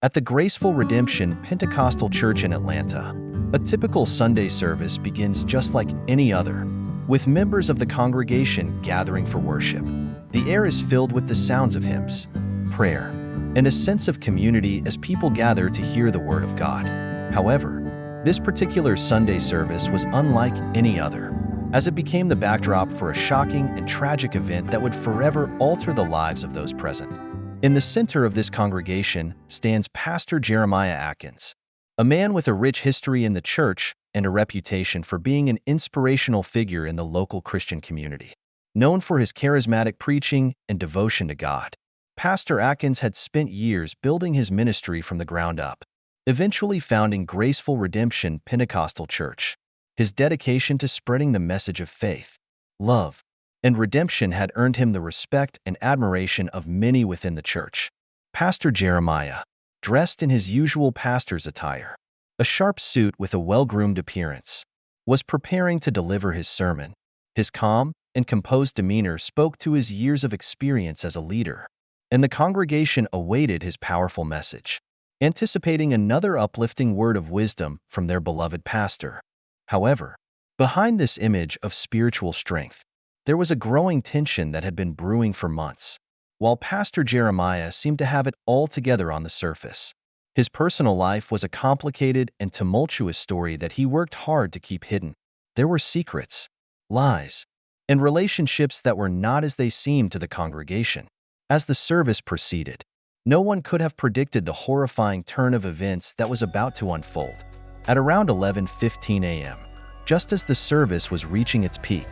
At the Graceful Redemption Pentecostal Church in Atlanta, a typical Sunday service begins just like any other, with members of the congregation gathering for worship. The air is filled with the sounds of hymns, prayer, and a sense of community as people gather to hear the Word of God. However, this particular Sunday service was unlike any other, as it became the backdrop for a shocking and tragic event that would forever alter the lives of those present. In the center of this congregation stands Pastor Jeremiah Atkins, a man with a rich history in the church and a reputation for being an inspirational figure in the local Christian community. Known for his charismatic preaching and devotion to God, Pastor Atkins had spent years building his ministry from the ground up, eventually founding Graceful Redemption Pentecostal Church. His dedication to spreading the message of faith, love, and redemption had earned him the respect and admiration of many within the church. Pastor Jeremiah, dressed in his usual pastor's attire, a sharp suit with a well-groomed appearance, was preparing to deliver his sermon. His calm and composed demeanor spoke to his years of experience as a leader, and the congregation awaited his powerful message, anticipating another uplifting word of wisdom from their beloved pastor. However, behind this image of spiritual strength, there was a growing tension that had been brewing for months. While Pastor Jeremiah seemed to have it all together on the surface, his personal life was a complicated and tumultuous story that he worked hard to keep hidden. There were secrets, lies, and relationships that were not as they seemed to the congregation. As the service proceeded, no one could have predicted the horrifying turn of events that was about to unfold. At around 11:15 a.m., just as the service was reaching its peak,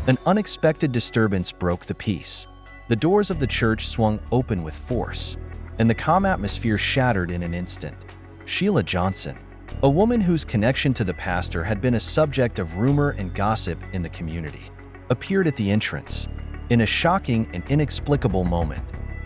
an unexpected disturbance broke the peace. The doors of the church swung open with force, and the calm atmosphere shattered in an instant. Sheila Johnson, a woman whose connection to the pastor had been a subject of rumor and gossip in the community, appeared at the entrance. In a shocking and inexplicable moment,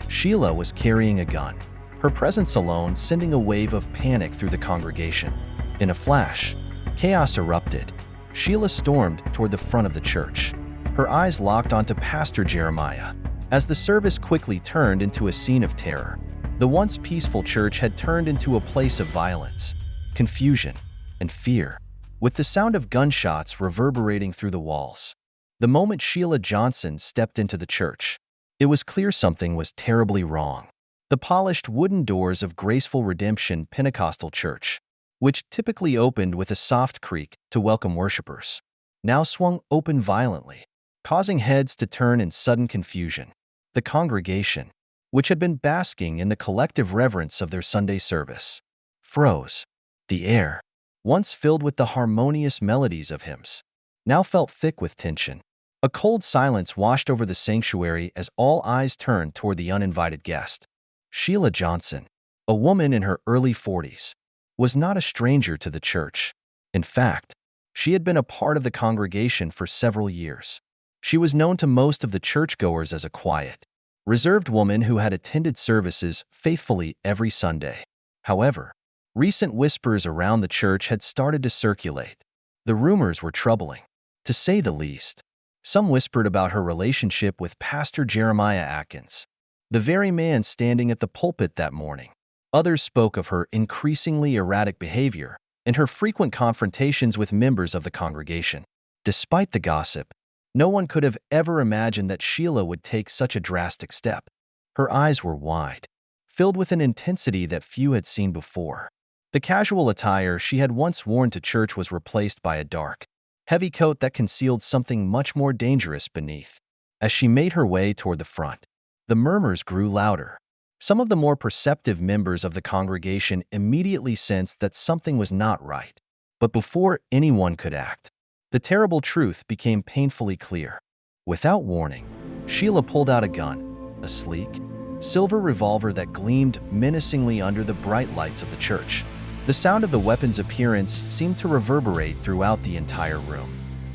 Sheila was carrying a gun, her presence alone sending a wave of panic through the congregation. In a flash, chaos erupted. Sheila stormed toward the front of the church, her eyes locked onto Pastor Jeremiah. As the service quickly turned into a scene of terror, the once peaceful church had turned into a place of violence, confusion, and fear, with the sound of gunshots reverberating through the walls. The moment Sheila Johnson stepped into the church, it was clear something was terribly wrong. The polished wooden doors of Graceful Redemption Pentecostal Church, which typically opened with a soft creak to welcome worshipers, now swung open violently, causing heads to turn in sudden confusion. The congregation, which had been basking in the collective reverence of their Sunday service, froze. The air, once filled with the harmonious melodies of hymns, now felt thick with tension. A cold silence washed over the sanctuary as all eyes turned toward the uninvited guest. Sheila Johnson, a woman in her early 40s, was not a stranger to the church. In fact, she had been a part of the congregation for several years. She was known to most of the churchgoers as a quiet, reserved woman who had attended services faithfully every Sunday. However, recent whispers around the church had started to circulate. The rumors were troubling, to say the least. Some whispered about her relationship with Pastor Jeremiah Atkins, the very man standing at the pulpit that morning. Others spoke of her increasingly erratic behavior and her frequent confrontations with members of the congregation. Despite the gossip, no one could have ever imagined that Sheila would take such a drastic step. Her eyes were wide, filled with an intensity that few had seen before. The casual attire she had once worn to church was replaced by a dark, heavy coat that concealed something much more dangerous beneath. As she made her way toward the front, the murmurs grew louder. Some of the more perceptive members of the congregation immediately sensed that something was not right. But before anyone could act, the terrible truth became painfully clear. Without warning, Sheila pulled out a gun, a sleek, silver revolver that gleamed menacingly under the bright lights of the church. The sound of the weapon's appearance seemed to reverberate throughout the entire room,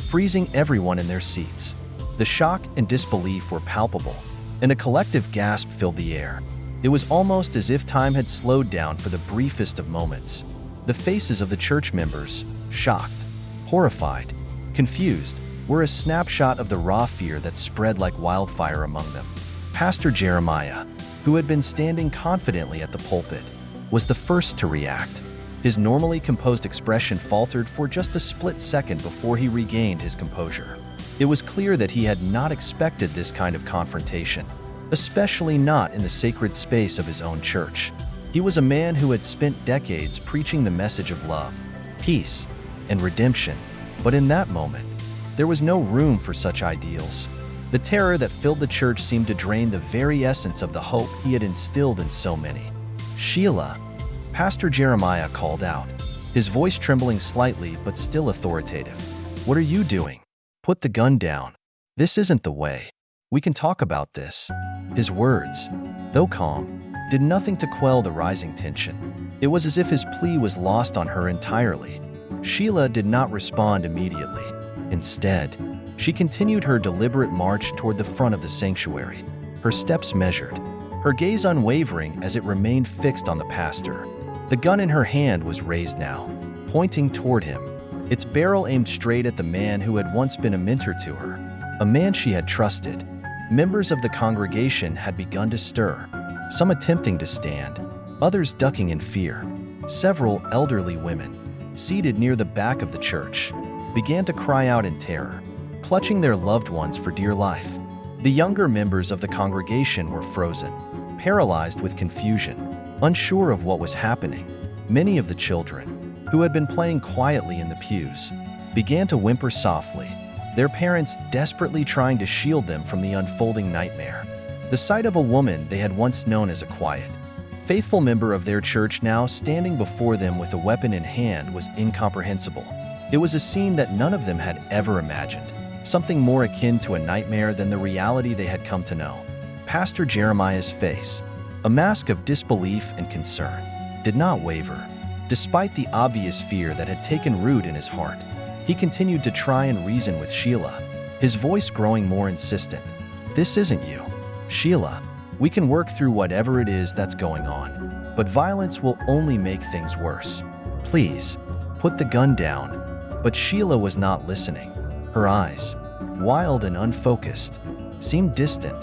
freezing everyone in their seats. The shock and disbelief were palpable, and a collective gasp filled the air. It was almost as if time had slowed down for the briefest of moments. The faces of the church members, shocked, horrified, confused, were a snapshot of the raw fear that spread like wildfire among them. Pastor Jeremiah, who had been standing confidently at the pulpit, was the first to react. His normally composed expression faltered for just a split second before he regained his composure. It was clear that he had not expected this kind of confrontation, especially not in the sacred space of his own church. He was a man who had spent decades preaching the message of love, peace, and redemption, but in that moment, there was no room for such ideals. The terror that filled the church seemed to drain the very essence of the hope he had instilled in so many. "Sheila," Pastor Jeremiah called out, his voice trembling slightly but still authoritative. "What are you doing? Put the gun down. This isn't the way. We can talk about this." His words, though calm, did nothing to quell the rising tension. It was as if his plea was lost on her entirely. Sheila did not respond immediately. Instead, she continued her deliberate march toward the front of the sanctuary, her steps measured, her gaze unwavering as it remained fixed on the pastor. The gun in her hand was raised now, pointing toward him, its barrel aimed straight at the man who had once been a mentor to her, a man she had trusted. Members of the congregation had begun to stir, some attempting to stand, others ducking in fear. Several elderly women, seated near the back of the church, began to cry out in terror, clutching their loved ones for dear life. The younger members of the congregation were frozen, paralyzed with confusion, unsure of what was happening. Many of the children, who had been playing quietly in the pews, began to whimper softly, their parents desperately trying to shield them from the unfolding nightmare. The sight of a woman they had once known as a quiet, faithful member of their church now standing before them with a weapon in hand was incomprehensible. It was a scene that none of them had ever imagined, something more akin to a nightmare than the reality they had come to know. Pastor Jeremiah's face, a mask of disbelief and concern, did not waver. Despite the obvious fear that had taken root in his heart, he continued to try and reason with Sheila, his voice growing more insistent. "This isn't you, Sheila. We can work through whatever it is that's going on, but violence will only make things worse. Please, put the gun down." But Sheila was not listening. Her eyes, wild and unfocused, seemed distant.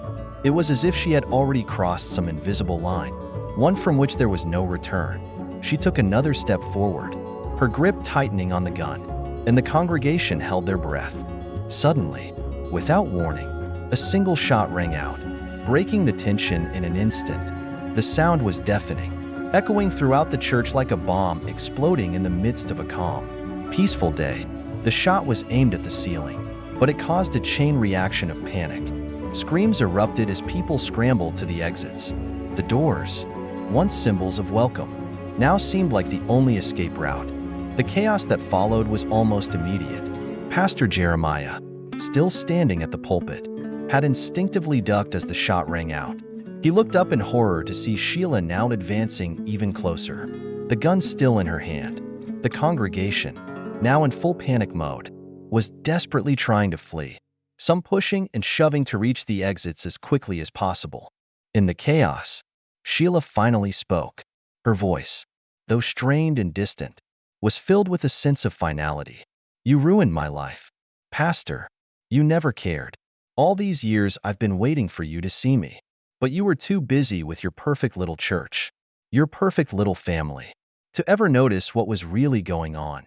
It was as if she had already crossed some invisible line, one from which there was no return. She took another step forward, her grip tightening on the gun, and the congregation held their breath. Suddenly, without warning, a single shot rang out, breaking the tension in an instant. The sound was deafening, echoing throughout the church like a bomb exploding in the midst of a calm, peaceful day. The shot was aimed at the ceiling, but it caused a chain reaction of panic. Screams erupted as people scrambled to the exits. The doors, once symbols of welcome, now seemed like the only escape route. The chaos that followed was almost immediate. Pastor Jeremiah, still standing at the pulpit, had instinctively ducked as the shot rang out. He looked up in horror to see Sheila now advancing even closer, the gun still in her hand. The congregation, now in full panic mode, was desperately trying to flee, some pushing and shoving to reach the exits as quickly as possible. In the chaos, Sheila finally spoke. Her voice, though strained and distant, was filled with a sense of finality. "You ruined my life, Pastor. You never cared. All these years I've been waiting for you to see me, but you were too busy with your perfect little church, your perfect little family, to ever notice what was really going on."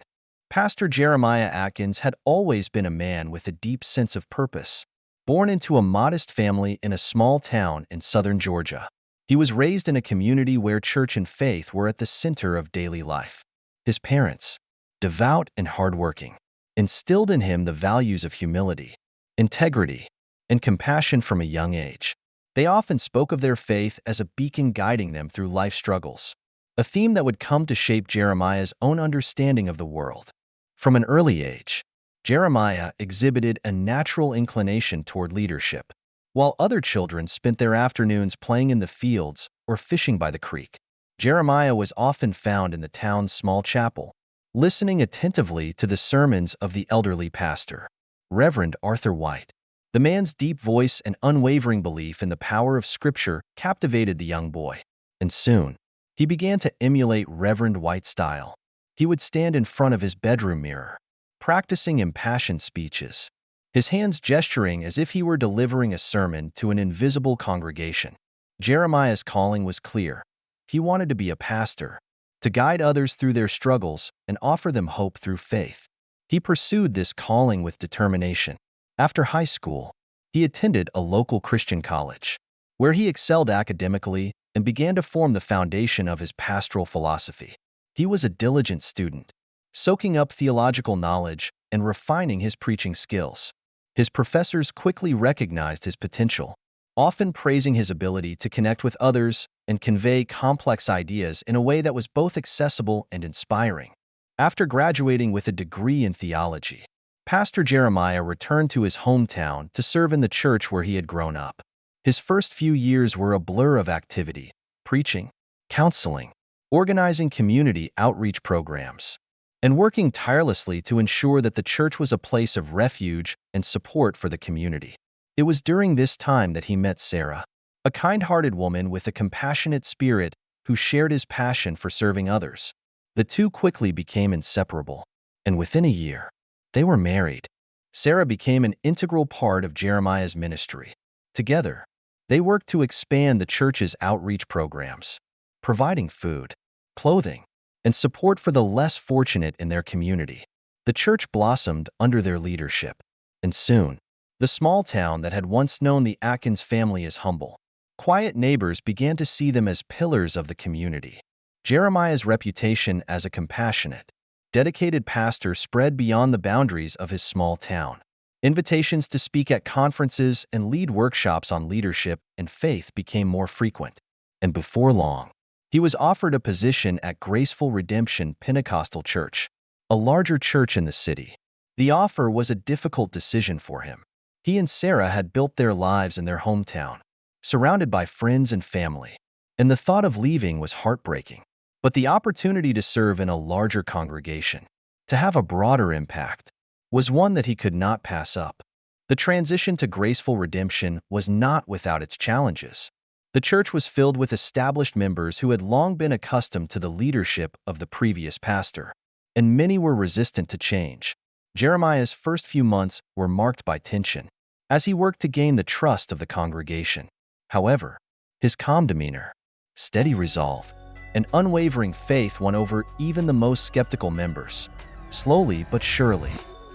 Pastor Jeremiah Atkins had always been a man with a deep sense of purpose. Born into a modest family in a small town in southern Georgia, he was raised in a community where church and faith were at the center of daily life. His parents, devout and hardworking, instilled in him the values of humility, integrity, and compassion from a young age. They often spoke of their faith as a beacon guiding them through life struggles, a theme that would come to shape Jeremiah's own understanding of the world. From an early age, Jeremiah exhibited a natural inclination toward leadership. While other children spent their afternoons playing in the fields or fishing by the creek, Jeremiah was often found in the town's small chapel, listening attentively to the sermons of the elderly pastor, Reverend Arthur White. The man's deep voice and unwavering belief in the power of Scripture captivated the young boy, and soon, he began to emulate Reverend White's style. He would stand in front of his bedroom mirror, practicing impassioned speeches, his hands gesturing as if he were delivering a sermon to an invisible congregation. Jeremiah's calling was clear. He wanted to be a pastor, to guide others through their struggles and offer them hope through faith. He pursued this calling with determination. After high school, he attended a local Christian college, where he excelled academically and began to form the foundation of his pastoral philosophy. He was a diligent student, soaking up theological knowledge and refining his preaching skills. His professors quickly recognized his potential, often praising his ability to connect with others and convey complex ideas in a way that was both accessible and inspiring. After graduating with a degree in theology, Pastor Jeremiah returned to his hometown to serve in the church where he had grown up. His first few years were a blur of activity: preaching, counseling, organizing community outreach programs, and working tirelessly to ensure that the church was a place of refuge and support for the community. It was during this time that he met Sarah, a kind-hearted woman with a compassionate spirit who shared his passion for serving others. The two quickly became inseparable, and within a year, they were married. Sarah became an integral part of Jeremiah's ministry. Together, they worked to expand the church's outreach programs, providing food, clothing, and support for the less fortunate in their community. The church blossomed under their leadership, and soon, the small town that had once known the Atkins family as humble, quiet neighbors began to see them as pillars of the community. Jeremiah's reputation as a compassionate, dedicated pastor spread beyond the boundaries of his small town. Invitations to speak at conferences and lead workshops on leadership and faith became more frequent, and before long, he was offered a position at Graceful Redemption Pentecostal Church, a larger church in the city. The offer was a difficult decision for him. He and Sarah had built their lives in their hometown, surrounded by friends and family, and the thought of leaving was heartbreaking. But the opportunity to serve in a larger congregation, to have a broader impact, was one that he could not pass up. The transition to Graceful Redemption was not without its challenges. The church was filled with established members who had long been accustomed to the leadership of the previous pastor, and many were resistant to change. Jeremiah's first few months were marked by tension, as he worked to gain the trust of the congregation. However, his calm demeanor, steady resolve, and unwavering faith won over even the most skeptical members. Slowly but surely,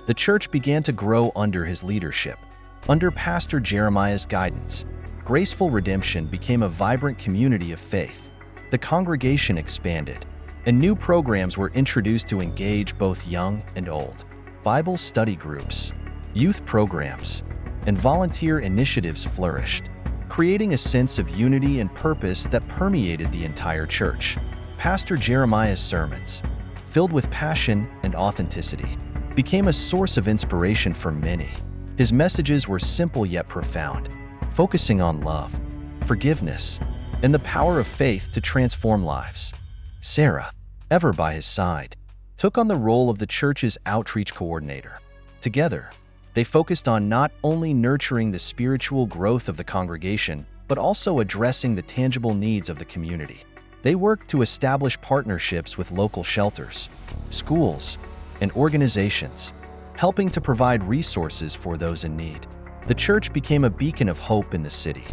the church began to grow under his leadership. Under Pastor Jeremiah's guidance, Graceful Redemption became a vibrant community of faith. The congregation expanded, and new programs were introduced to engage both young and old. Bible study groups, youth programs, and volunteer initiatives flourished, creating a sense of unity and purpose that permeated the entire church. Pastor Jeremiah's sermons, filled with passion and authenticity, became a source of inspiration for many. His messages were simple yet profound, focusing on love, forgiveness, and the power of faith to transform lives. Sarah, ever by his side, took on the role of the church's outreach coordinator. Together, they focused on not only nurturing the spiritual growth of the congregation, but also addressing the tangible needs of the community. They worked to establish partnerships with local shelters, schools, and organizations, helping to provide resources for those in need. The church became a beacon of hope in the city,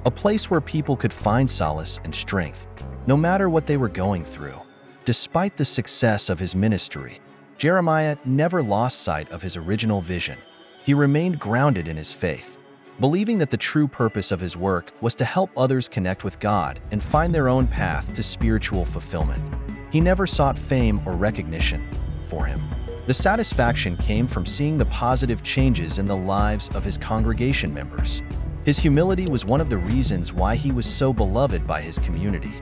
a place where people could find solace and strength, no matter what they were going through. Despite the success of his ministry, Jeremiah never lost sight of his original vision. He remained grounded in his faith, believing that the true purpose of his work was to help others connect with God and find their own path to spiritual fulfillment. He never sought fame or recognition. For him, the satisfaction came from seeing the positive changes in the lives of his congregation members. His humility was one of the reasons why he was so beloved by his community.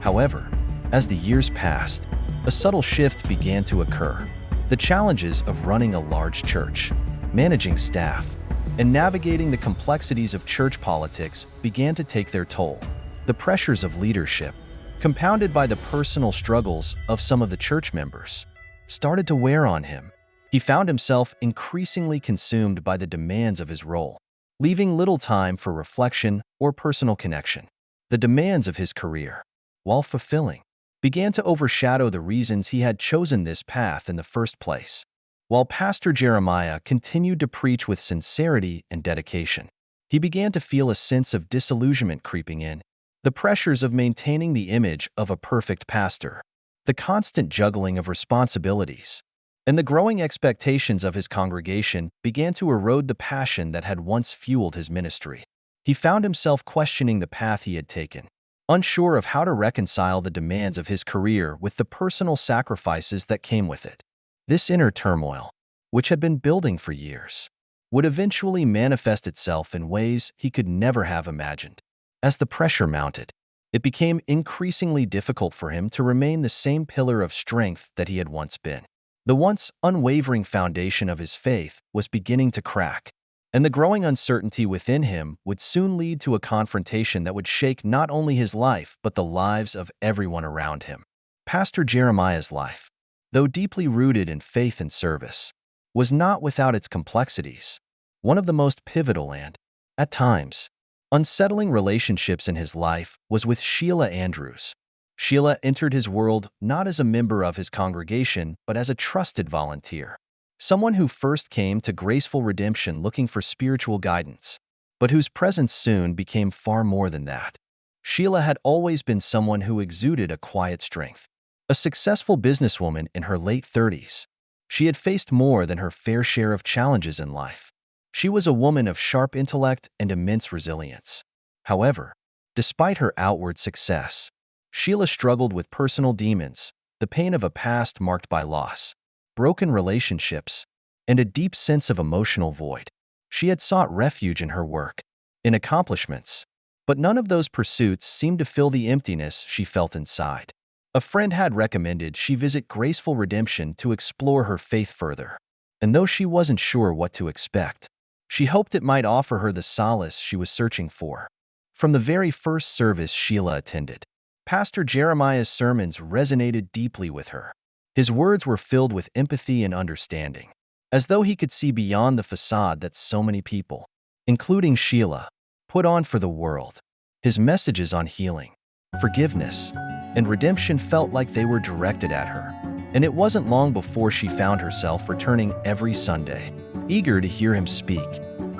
However, as the years passed, a subtle shift began to occur. The challenges of running a large church, managing staff, and navigating the complexities of church politics began to take their toll. The pressures of leadership, compounded by the personal struggles of some of the church members, started to wear on him. He found himself increasingly consumed by the demands of his role, leaving little time for reflection or personal connection. The demands of his career, while fulfilling, began to overshadow the reasons he had chosen this path in the first place. While Pastor Jeremiah continued to preach with sincerity and dedication, he began to feel a sense of disillusionment creeping in. The pressures of maintaining the image of a perfect pastor, the constant juggling of responsibilities, and the growing expectations of his congregation began to erode the passion that had once fueled his ministry. He found himself questioning the path he had taken, unsure of how to reconcile the demands of his career with the personal sacrifices that came with it. This inner turmoil, which had been building for years, would eventually manifest itself in ways he could never have imagined. As the pressure mounted, it became increasingly difficult for him to remain the same pillar of strength that he had once been. The once unwavering foundation of his faith was beginning to crack, and the growing uncertainty within him would soon lead to a confrontation that would shake not only his life but the lives of everyone around him. Pastor Jeremiah's life, though deeply rooted in faith and service, was not without its complexities. One of the most pivotal and, at times, unsettling relationships in his life was with Sheila Andrews. Sheila entered his world not as a member of his congregation, but as a trusted volunteer. Someone who first came to Graceful Redemption looking for spiritual guidance, but whose presence soon became far more than that. Sheila had always been someone who exuded a quiet strength. A successful businesswoman in her late 30s, she had faced more than her fair share of challenges in life. She was a woman of sharp intellect and immense resilience. However, despite her outward success, Sheila struggled with personal demons, the pain of a past marked by loss, broken relationships, and a deep sense of emotional void. She had sought refuge in her work, in accomplishments, but none of those pursuits seemed to fill the emptiness she felt inside. A friend had recommended she visit Graceful Redemption to explore her faith further, and though she wasn't sure what to expect, she hoped it might offer her the solace she was searching for. From the very first service Sheila attended, Pastor Jeremiah's sermons resonated deeply with her. His words were filled with empathy and understanding, as though he could see beyond the facade that so many people, including Sheila, put on for the world. His messages on healing, forgiveness, and redemption felt like they were directed at her, and it wasn't long before she found herself returning every Sunday, eager to hear him speak.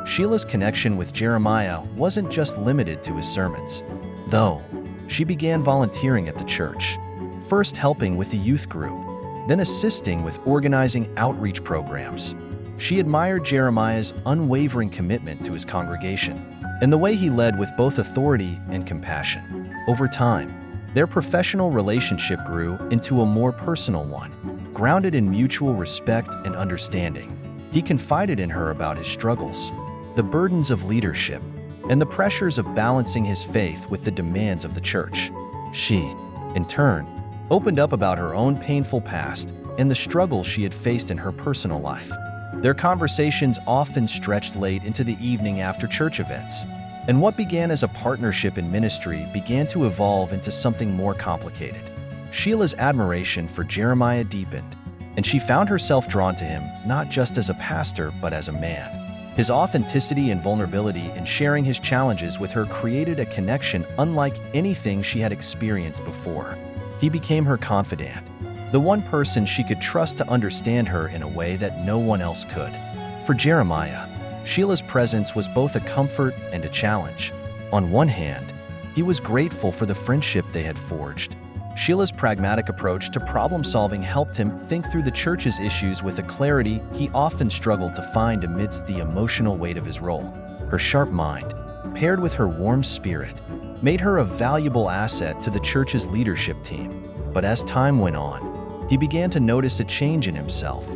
Sheila's connection with Jeremiah wasn't just limited to his sermons, though. She began volunteering at the church, first helping with the youth group, then assisting with organizing outreach programs. She admired Jeremiah's unwavering commitment to his congregation and the way he led with both authority and compassion. Over time, their professional relationship grew into a more personal one, grounded in mutual respect and understanding. He confided in her about his struggles, the burdens of leadership, and the pressures of balancing his faith with the demands of the church. She, in turn, opened up about her own painful past and the struggles she had faced in her personal life. Their conversations often stretched late into the evening after church events, and what began as a partnership in ministry began to evolve into something more complicated. Sheila's admiration for Jeremiah deepened, and she found herself drawn to him not just as a pastor but as a man. His authenticity and vulnerability in sharing his challenges with her created a connection unlike anything she had experienced before. He became her confidant, the one person she could trust to understand her in a way that no one else could. For Jeremiah, Sheila's presence was both a comfort and a challenge. On one hand, he was grateful for the friendship they had forged. Sheila's pragmatic approach to problem-solving helped him think through the church's issues with a clarity he often struggled to find amidst the emotional weight of his role. Her sharp mind, paired with her warm spirit, made her a valuable asset to the church's leadership team. But as time went on, he began to notice a change in himself.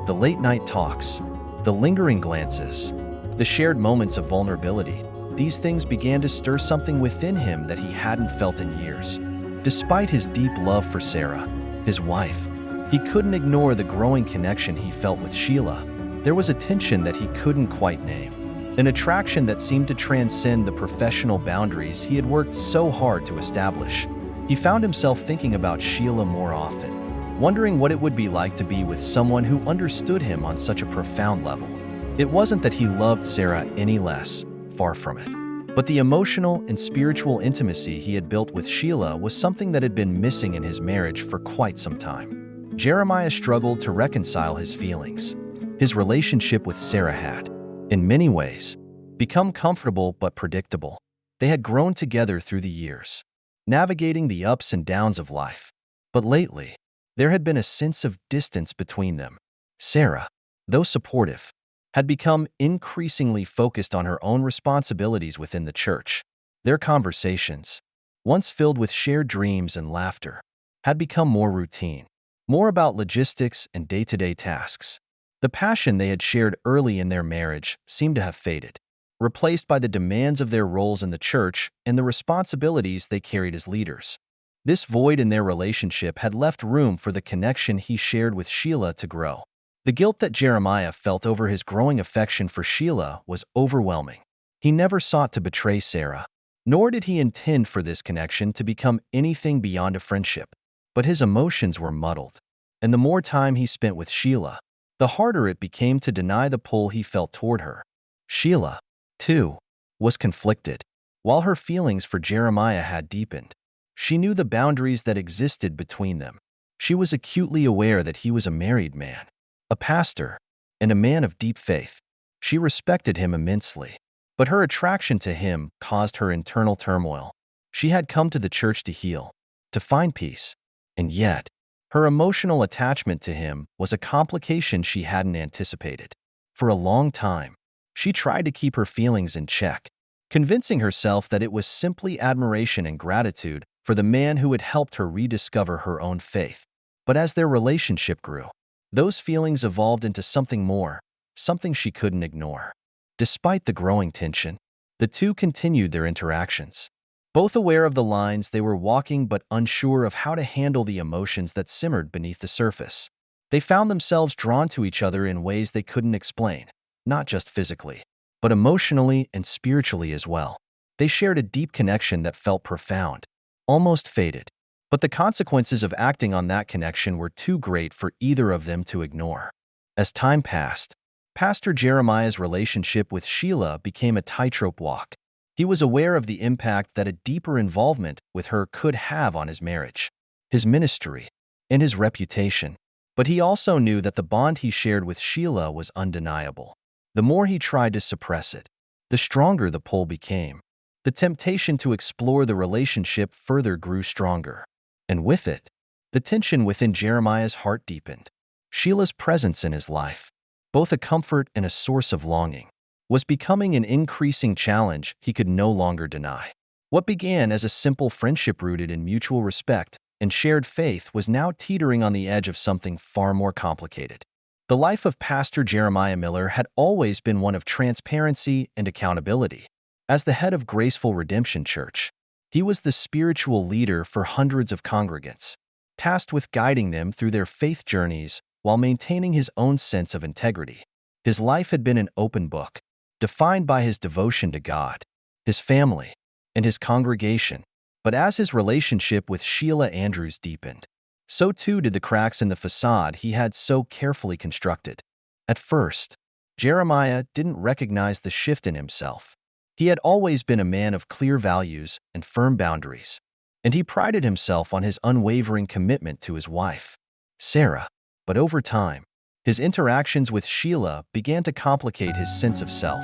The late-night talks, the lingering glances, the shared moments of vulnerability, these things began to stir something within him that he hadn't felt in years. Despite his deep love for Sarah, his wife, he couldn't ignore the growing connection he felt with Sheila. There was a tension that he couldn't quite name, an attraction that seemed to transcend the professional boundaries he had worked so hard to establish. He found himself thinking about Sheila more often, wondering what it would be like to be with someone who understood him on such a profound level. It wasn't that he loved Sarah any less, far from it. But the emotional and spiritual intimacy he had built with Sheila was something that had been missing in his marriage for quite some time. Jeremiah struggled to reconcile his feelings. His relationship with Sarah had, in many ways, become comfortable but predictable. They had grown together through the years, navigating the ups and downs of life. But lately, there had been a sense of distance between them. Sarah, though supportive, had become increasingly focused on her own responsibilities within the church. Their conversations, once filled with shared dreams and laughter, had become more routine, more about logistics and day-to-day tasks. The passion they had shared early in their marriage seemed to have faded, replaced by the demands of their roles in the church and the responsibilities they carried as leaders. This void in their relationship had left room for the connection he shared with Sheila to grow. The guilt that Jeremiah felt over his growing affection for Sheila was overwhelming. He never sought to betray Sarah, nor did he intend for this connection to become anything beyond a friendship. But his emotions were muddled, and the more time he spent with Sheila, the harder it became to deny the pull he felt toward her. Sheila, too, was conflicted. While her feelings for Jeremiah had deepened, she knew the boundaries that existed between them. She was acutely aware that he was a married man, a pastor, and a man of deep faith. She respected him immensely, but her attraction to him caused her internal turmoil. She had come to the church to heal, to find peace, and yet, her emotional attachment to him was a complication she hadn't anticipated. For a long time, she tried to keep her feelings in check, convincing herself that it was simply admiration and gratitude for the man who had helped her rediscover her own faith. But as their relationship grew, those feelings evolved into something more, something she couldn't ignore. Despite the growing tension, the two continued their interactions, both aware of the lines they were walking but unsure of how to handle the emotions that simmered beneath the surface. They found themselves drawn to each other in ways they couldn't explain, not just physically, but emotionally and spiritually as well. They shared a deep connection that felt profound, almost faded. But the consequences of acting on that connection were too great for either of them to ignore. As time passed, Pastor Jeremiah's relationship with Sheila became a tightrope walk. He was aware of the impact that a deeper involvement with her could have on his marriage, his ministry, and his reputation. But he also knew that the bond he shared with Sheila was undeniable. The more he tried to suppress it, the stronger the pull became. The temptation to explore the relationship further grew stronger. And with it, the tension within Jeremiah's heart deepened. Sheila's presence in his life, both a comfort and a source of longing, was becoming an increasing challenge he could no longer deny. What began as a simple friendship rooted in mutual respect and shared faith was now teetering on the edge of something far more complicated. The life of Pastor Jeremiah Miller had always been one of transparency and accountability. As the head of Graceful Redemption Church, he was the spiritual leader for hundreds of congregants, tasked with guiding them through their faith journeys while maintaining his own sense of integrity. His life had been an open book, defined by his devotion to God, his family, and his congregation. But as his relationship with Sheila Andrews deepened, so too did the cracks in the facade he had so carefully constructed. At first, Jeremiah didn't recognize the shift in himself. He had always been a man of clear values and firm boundaries, and he prided himself on his unwavering commitment to his wife, Sarah. But over time, his interactions with Sheila began to complicate his sense of self.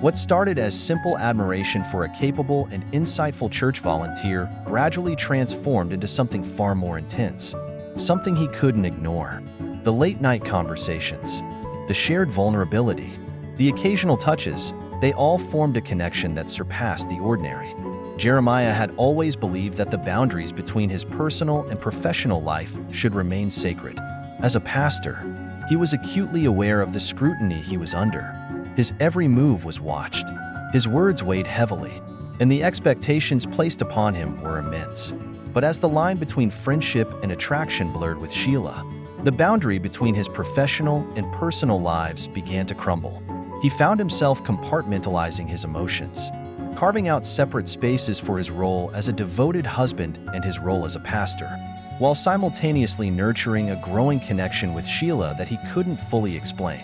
What started as simple admiration for a capable and insightful church volunteer gradually transformed into something far more intense, something he couldn't ignore. The late-night conversations, the shared vulnerability, the occasional touches, they all formed a connection that surpassed the ordinary. Jeremiah had always believed that the boundaries between his personal and professional life should remain sacred. As a pastor, he was acutely aware of the scrutiny he was under. His every move was watched, his words weighed heavily, and the expectations placed upon him were immense. But as the line between friendship and attraction blurred with Sheila, the boundary between his professional and personal lives began to crumble. He found himself compartmentalizing his emotions, carving out separate spaces for his role as a devoted husband and his role as a pastor, while simultaneously nurturing a growing connection with Sheila that he couldn't fully explain.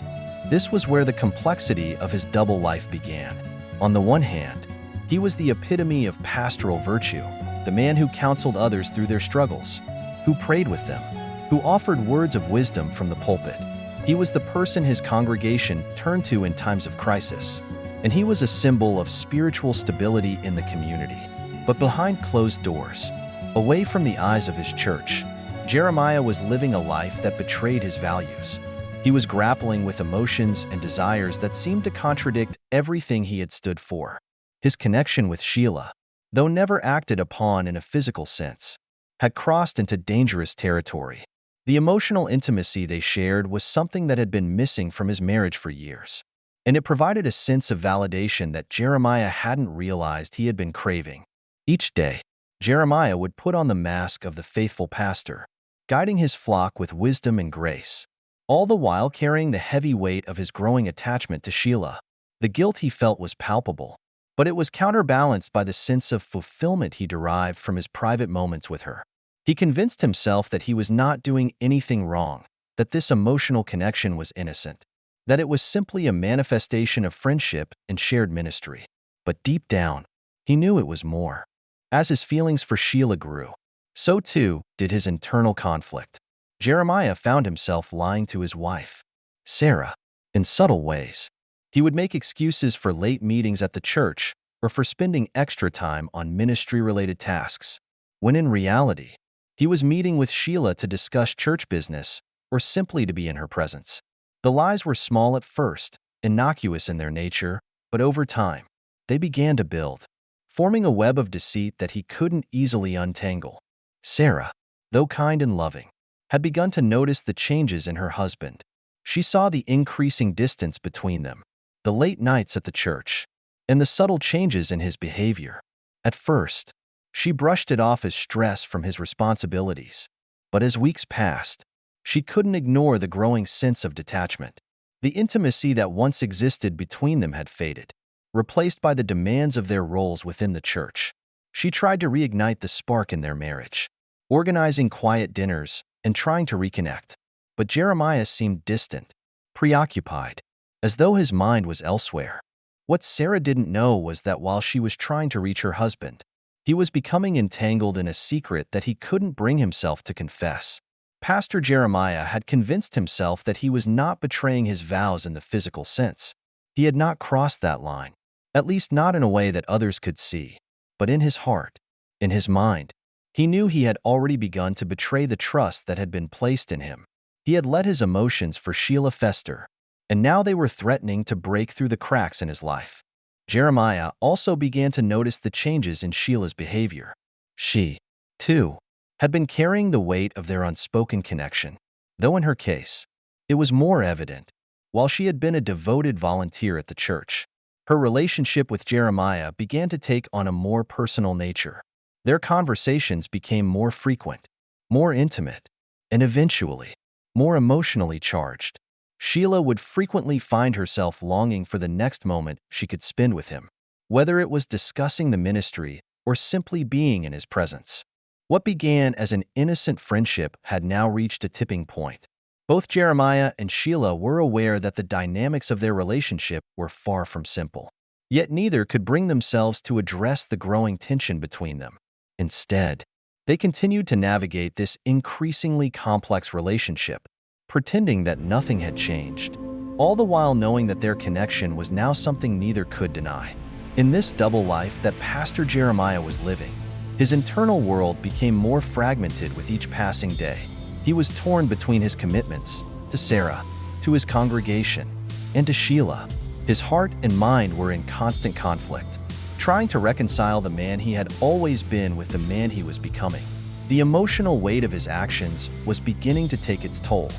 This was where the complexity of his double life began. On the one hand, he was the epitome of pastoral virtue, the man who counseled others through their struggles, who prayed with them, who offered words of wisdom from the pulpit. He was the person his congregation turned to in times of crisis. and he was a symbol of spiritual stability in the community. But behind closed doors, away from the eyes of his church, Jeremiah was living a life that betrayed his values. He was grappling with emotions and desires that seemed to contradict everything he had stood for. His connection with Sheila, though never acted upon in a physical sense, had crossed into dangerous territory. The emotional intimacy they shared was something that had been missing from his marriage for years, and it provided a sense of validation that Jeremiah hadn't realized he had been craving. Each day, Jeremiah would put on the mask of the faithful pastor, guiding his flock with wisdom and grace, all the while carrying the heavy weight of his growing attachment to Sheila. The guilt he felt was palpable, but it was counterbalanced by the sense of fulfillment he derived from his private moments with her. He convinced himself that he was not doing anything wrong, that this emotional connection was innocent, that it was simply a manifestation of friendship and shared ministry. But deep down, he knew it was more. As his feelings for Sheila grew, so too did his internal conflict. Jeremiah found himself lying to his wife, Sarah, in subtle ways. He would make excuses for late meetings at the church or for spending extra time on ministry-related tasks, when in reality, he was meeting with Sheila to discuss church business or simply to be in her presence. The lies were small at first, innocuous in their nature, but over time, they began to build, forming a web of deceit that he couldn't easily untangle. Sarah, though kind and loving, had begun to notice the changes in her husband. She saw the increasing distance between them, the late nights at the church, and the subtle changes in his behavior. At first, she brushed it off as stress from his responsibilities, but as weeks passed, she couldn't ignore the growing sense of detachment. The intimacy that once existed between them had faded, replaced by the demands of their roles within the church. She tried to reignite the spark in their marriage, organizing quiet dinners and trying to reconnect. But Jeremiah seemed distant, preoccupied, as though his mind was elsewhere. What Sarah didn't know was that while she was trying to reach her husband, he was becoming entangled in a secret that he couldn't bring himself to confess. Pastor Jeremiah had convinced himself that he was not betraying his vows in the physical sense. He had not crossed that line, at least not in a way that others could see. But in his heart, in his mind, he knew he had already begun to betray the trust that had been placed in him. He had let his emotions for Sheila fester, and now they were threatening to break through the cracks in his life. Jeremiah also began to notice the changes in Sheila's behavior. She, too, had been carrying the weight of their unspoken connection, though in her case, it was more evident. While she had been a devoted volunteer at the church, her relationship with Jeremiah began to take on a more personal nature. Their conversations became more frequent, more intimate, and eventually, more emotionally charged. Sheila would frequently find herself longing for the next moment she could spend with him, whether it was discussing the ministry or simply being in his presence. What began as an innocent friendship had now reached a tipping point. Both Jeremiah and Sheila were aware that the dynamics of their relationship were far from simple. Yet neither could bring themselves to address the growing tension between them. Instead, they continued to navigate this increasingly complex relationship, pretending that nothing had changed, all the while knowing that their connection was now something neither could deny. In this double life that Pastor Jeremiah was living, his internal world became more fragmented with each passing day. He was torn between his commitments to Sarah, to his congregation, and to Sheila. His heart and mind were in constant conflict, trying to reconcile the man he had always been with the man he was becoming. The emotional weight of his actions was beginning to take its toll,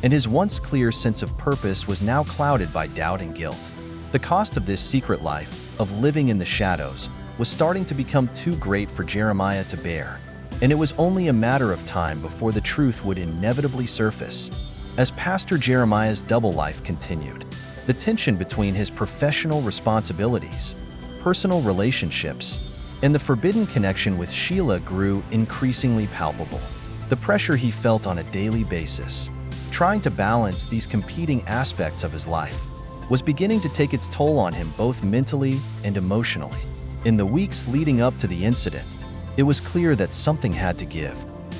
and his once clear sense of purpose was now clouded by doubt and guilt. The cost of this secret life, of living in the shadows, was starting to become too great for Jeremiah to bear, and it was only a matter of time before the truth would inevitably surface. As Pastor Jeremiah's double life continued, the tension between his professional responsibilities, personal relationships, and the forbidden connection with Sheila grew increasingly palpable. The pressure he felt on a daily basis, trying to balance these competing aspects of his life, was beginning to take its toll on him both mentally and emotionally. In the weeks leading up to the incident, it was clear that something had to give.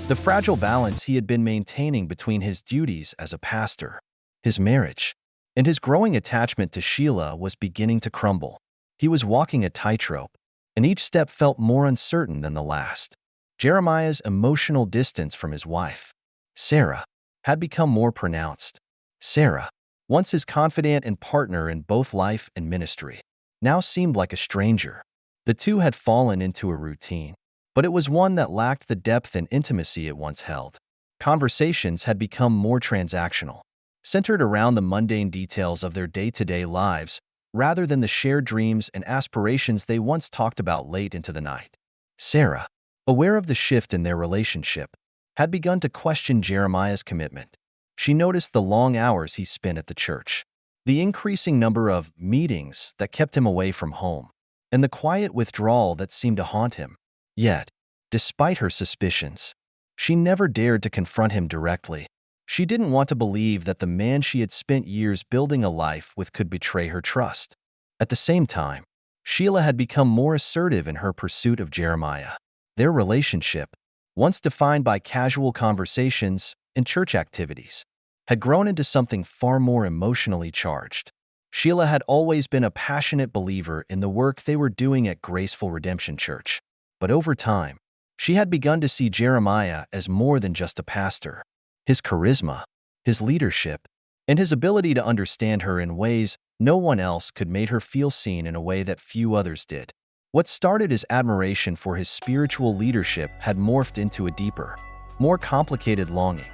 The fragile balance he had been maintaining between his duties as a pastor, his marriage, and his growing attachment to Sheila was beginning to crumble. He was walking a tightrope, and each step felt more uncertain than the last. Jeremiah's emotional distance from his wife, Sarah, had become more pronounced. Sarah, once his confidant and partner in both life and ministry, now seemed like a stranger. The two had fallen into a routine, but it was one that lacked the depth and intimacy it once held. Conversations had become more transactional, centered around the mundane details of their day-to-day lives rather than the shared dreams and aspirations they once talked about late into the night. Sarah, aware of the shift in their relationship, had begun to question Jeremiah's commitment. She noticed the long hours he spent at the church, the increasing number of meetings that kept him away from home, and the quiet withdrawal that seemed to haunt him. Yet, despite her suspicions, she never dared to confront him directly. She didn't want to believe that the man she had spent years building a life with could betray her trust. At the same time, Sheila had become more assertive in her pursuit of Jeremiah. Their relationship, once defined by casual conversations and church activities, had grown into something far more emotionally charged. Sheila had always been a passionate believer in the work they were doing at Graceful Redemption Church, but over time, she had begun to see Jeremiah as more than just a pastor. His charisma, his leadership, and his ability to understand her in ways no one else could made her feel seen in a way that few others did. What started as admiration for his spiritual leadership had morphed into a deeper, more complicated longing.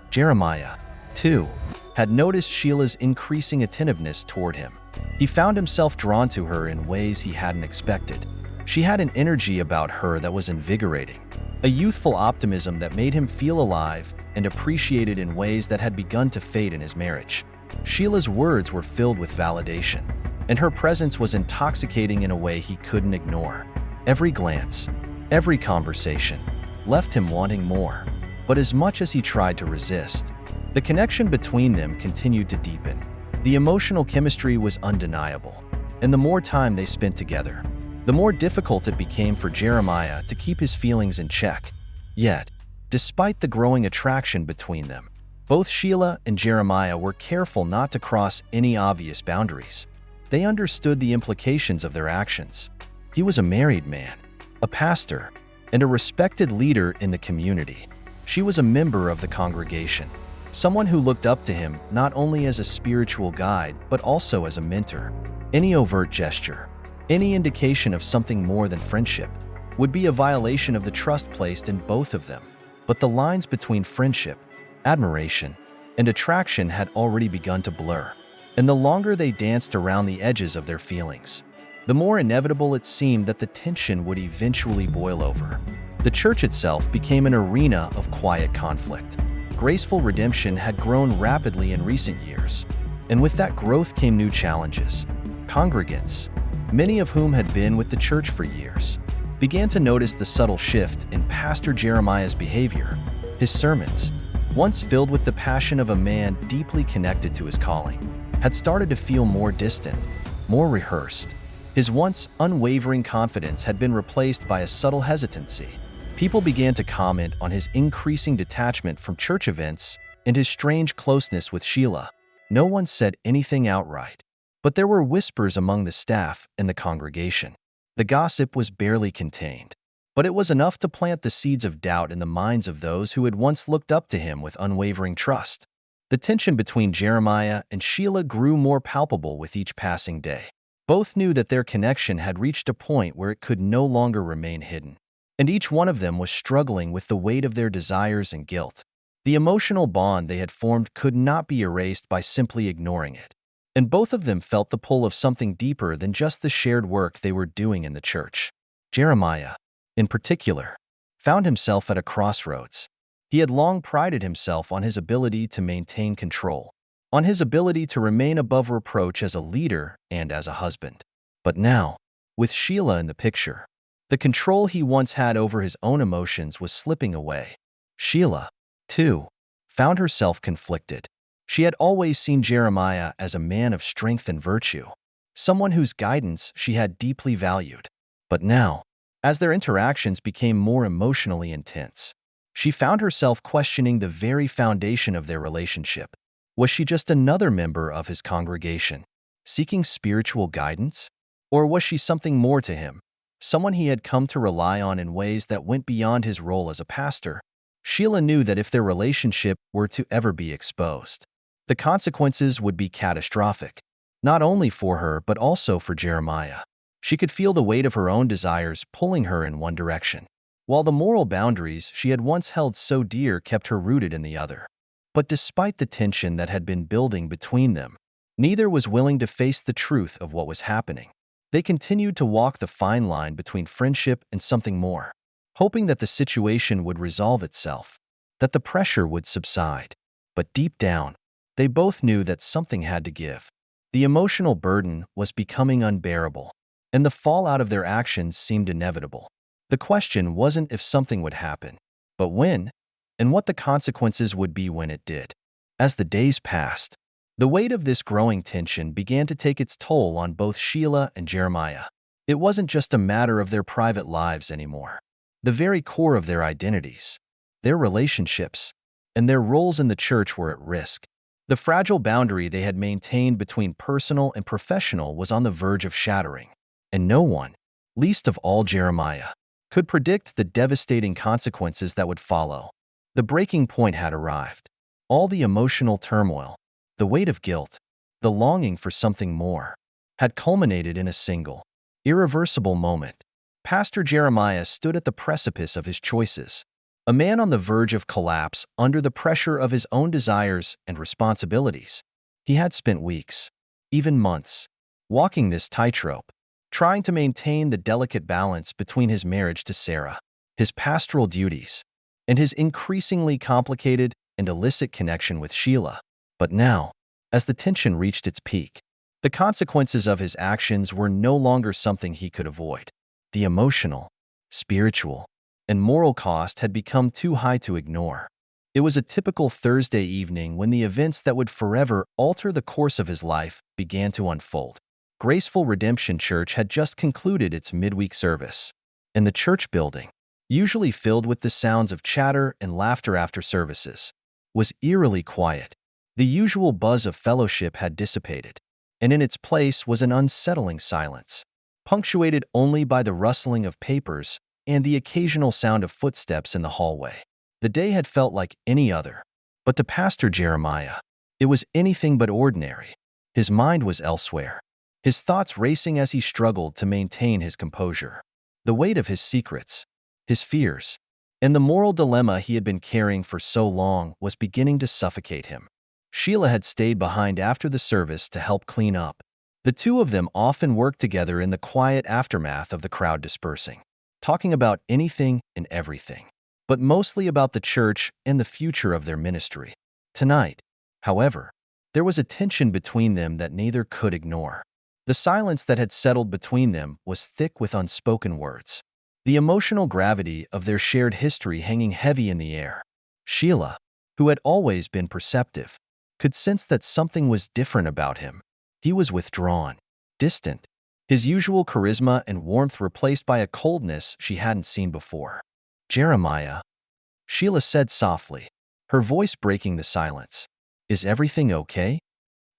Jeremiah, too, had noticed Sheila's increasing attentiveness toward him. He found himself drawn to her in ways he hadn't expected. She had an energy about her that was invigorating, a youthful optimism that made him feel alive and appreciated in ways that had begun to fade in his marriage. Sheila's words were filled with validation, and her presence was intoxicating in a way he couldn't ignore. Every glance, every conversation, left him wanting more. But as much as he tried to resist, the connection between them continued to deepen. The emotional chemistry was undeniable, and the more time they spent together, the more difficult it became for Jeremiah to keep his feelings in check. Yet, despite the growing attraction between them, both Sheila and Jeremiah were careful not to cross any obvious boundaries. They understood the implications of their actions. He was a married man, a pastor, and a respected leader in the community. She was a member of the congregation, someone who looked up to him not only as a spiritual guide but also as a mentor. Any overt gesture, any indication of something more than friendship, would be a violation of the trust placed in both of them. But the lines between friendship, admiration, and attraction had already begun to blur, and the longer they danced around the edges of their feelings, the more inevitable it seemed that the tension would eventually boil over. The church itself became an arena of quiet conflict. Graceful Redemption had grown rapidly in recent years, and with that growth came new challenges. Congregants, many of whom had been with the church for years, began to notice the subtle shift in Pastor Jeremiah's behavior. His sermons, once filled with the passion of a man deeply connected to his calling, had started to feel more distant, more rehearsed. His once unwavering confidence had been replaced by a subtle hesitancy. People began to comment on his increasing detachment from church events and his strange closeness with Sheila. No one said anything outright, but there were whispers among the staff and the congregation. The gossip was barely contained, but it was enough to plant the seeds of doubt in the minds of those who had once looked up to him with unwavering trust. The tension between Jeremiah and Sheila grew more palpable with each passing day. Both knew that their connection had reached a point where it could no longer remain hidden, and each one of them was struggling with the weight of their desires and guilt. The emotional bond they had formed could not be erased by simply ignoring it, and both of them felt the pull of something deeper than just the shared work they were doing in the church. Jeremiah, in particular, found himself at a crossroads. He had long prided himself on his ability to maintain control, on his ability to remain above reproach as a leader and as a husband. But now, with Sheila in the picture, the control he once had over his own emotions was slipping away. Sheila, too, found herself conflicted. She had always seen Jeremiah as a man of strength and virtue, someone whose guidance she had deeply valued. But now, as their interactions became more emotionally intense, she found herself questioning the very foundation of their relationship. Was she just another member of his congregation, seeking spiritual guidance? Or was she something more to him, someone he had come to rely on in ways that went beyond his role as a pastor? Sheila knew that if their relationship were to ever be exposed, the consequences would be catastrophic, not only for her but also for Jeremiah. She could feel the weight of her own desires pulling her in one direction, while the moral boundaries she had once held so dear kept her rooted in the other. But despite the tension that had been building between them, neither was willing to face the truth of what was happening. They continued to walk the fine line between friendship and something more, hoping that the situation would resolve itself, that the pressure would subside. But deep down, they both knew that something had to give. The emotional burden was becoming unbearable, and the fallout of their actions seemed inevitable. The question wasn't if something would happen, but when, and what the consequences would be when it did. As the days passed, the weight of this growing tension began to take its toll on both Sheila and Jeremiah. It wasn't just a matter of their private lives anymore. The very core of their identities, their relationships, and their roles in the church were at risk. The fragile boundary they had maintained between personal and professional was on the verge of shattering, and no one, least of all Jeremiah, could predict the devastating consequences that would follow. The breaking point had arrived. All the emotional turmoil, the weight of guilt, the longing for something more, had culminated in a single, irreversible moment. Pastor Jeremiah stood at the precipice of his choices, a man on the verge of collapse under the pressure of his own desires and responsibilities. He had spent weeks, even months, walking this tightrope, trying to maintain the delicate balance between his marriage to Sarah, his pastoral duties, and his increasingly complicated and illicit connection with Sheila. But now, as the tension reached its peak, the consequences of his actions were no longer something he could avoid. The emotional, spiritual, and moral cost had become too high to ignore. It was a typical Thursday evening when the events that would forever alter the course of his life began to unfold. Graceful Redemption Church had just concluded its midweek service, and the church building, usually filled with the sounds of chatter and laughter after services, was eerily quiet. The usual buzz of fellowship had dissipated, and in its place was an unsettling silence, punctuated only by the rustling of papers and the occasional sound of footsteps in the hallway. The day had felt like any other, but to Pastor Jeremiah, it was anything but ordinary. His mind was elsewhere, his thoughts racing as he struggled to maintain his composure. The weight of his secrets, his fears, and the moral dilemma he had been carrying for so long was beginning to suffocate him. Sheila had stayed behind after the service to help clean up. The two of them often worked together in the quiet aftermath of the crowd dispersing, talking about anything and everything, but mostly about the church and the future of their ministry. Tonight, however, there was a tension between them that neither could ignore. The silence that had settled between them was thick with unspoken words, the emotional gravity of their shared history hanging heavy in the air. Sheila, who had always been perceptive, could sense that something was different about him. He was withdrawn, distant, his usual charisma and warmth replaced by a coldness she hadn't seen before. "Jeremiah," Sheila said softly, her voice breaking the silence. "Is everything okay?"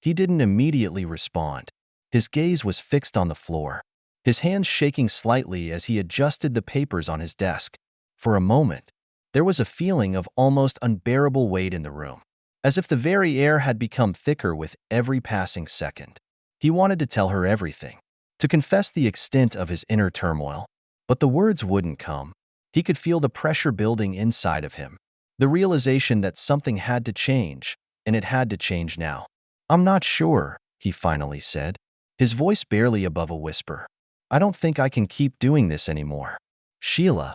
He didn't immediately respond. His gaze was fixed on the floor, his hands shaking slightly as he adjusted the papers on his desk. For a moment, there was a feeling of almost unbearable weight in the room, as if the very air had become thicker with every passing second. He wanted to tell her everything, to confess the extent of his inner turmoil, but the words wouldn't come. He could feel the pressure building inside of him, the realization that something had to change, and it had to change now. "I'm not sure," he finally said, his voice barely above a whisper. "I don't think I can keep doing this anymore." "Sheila."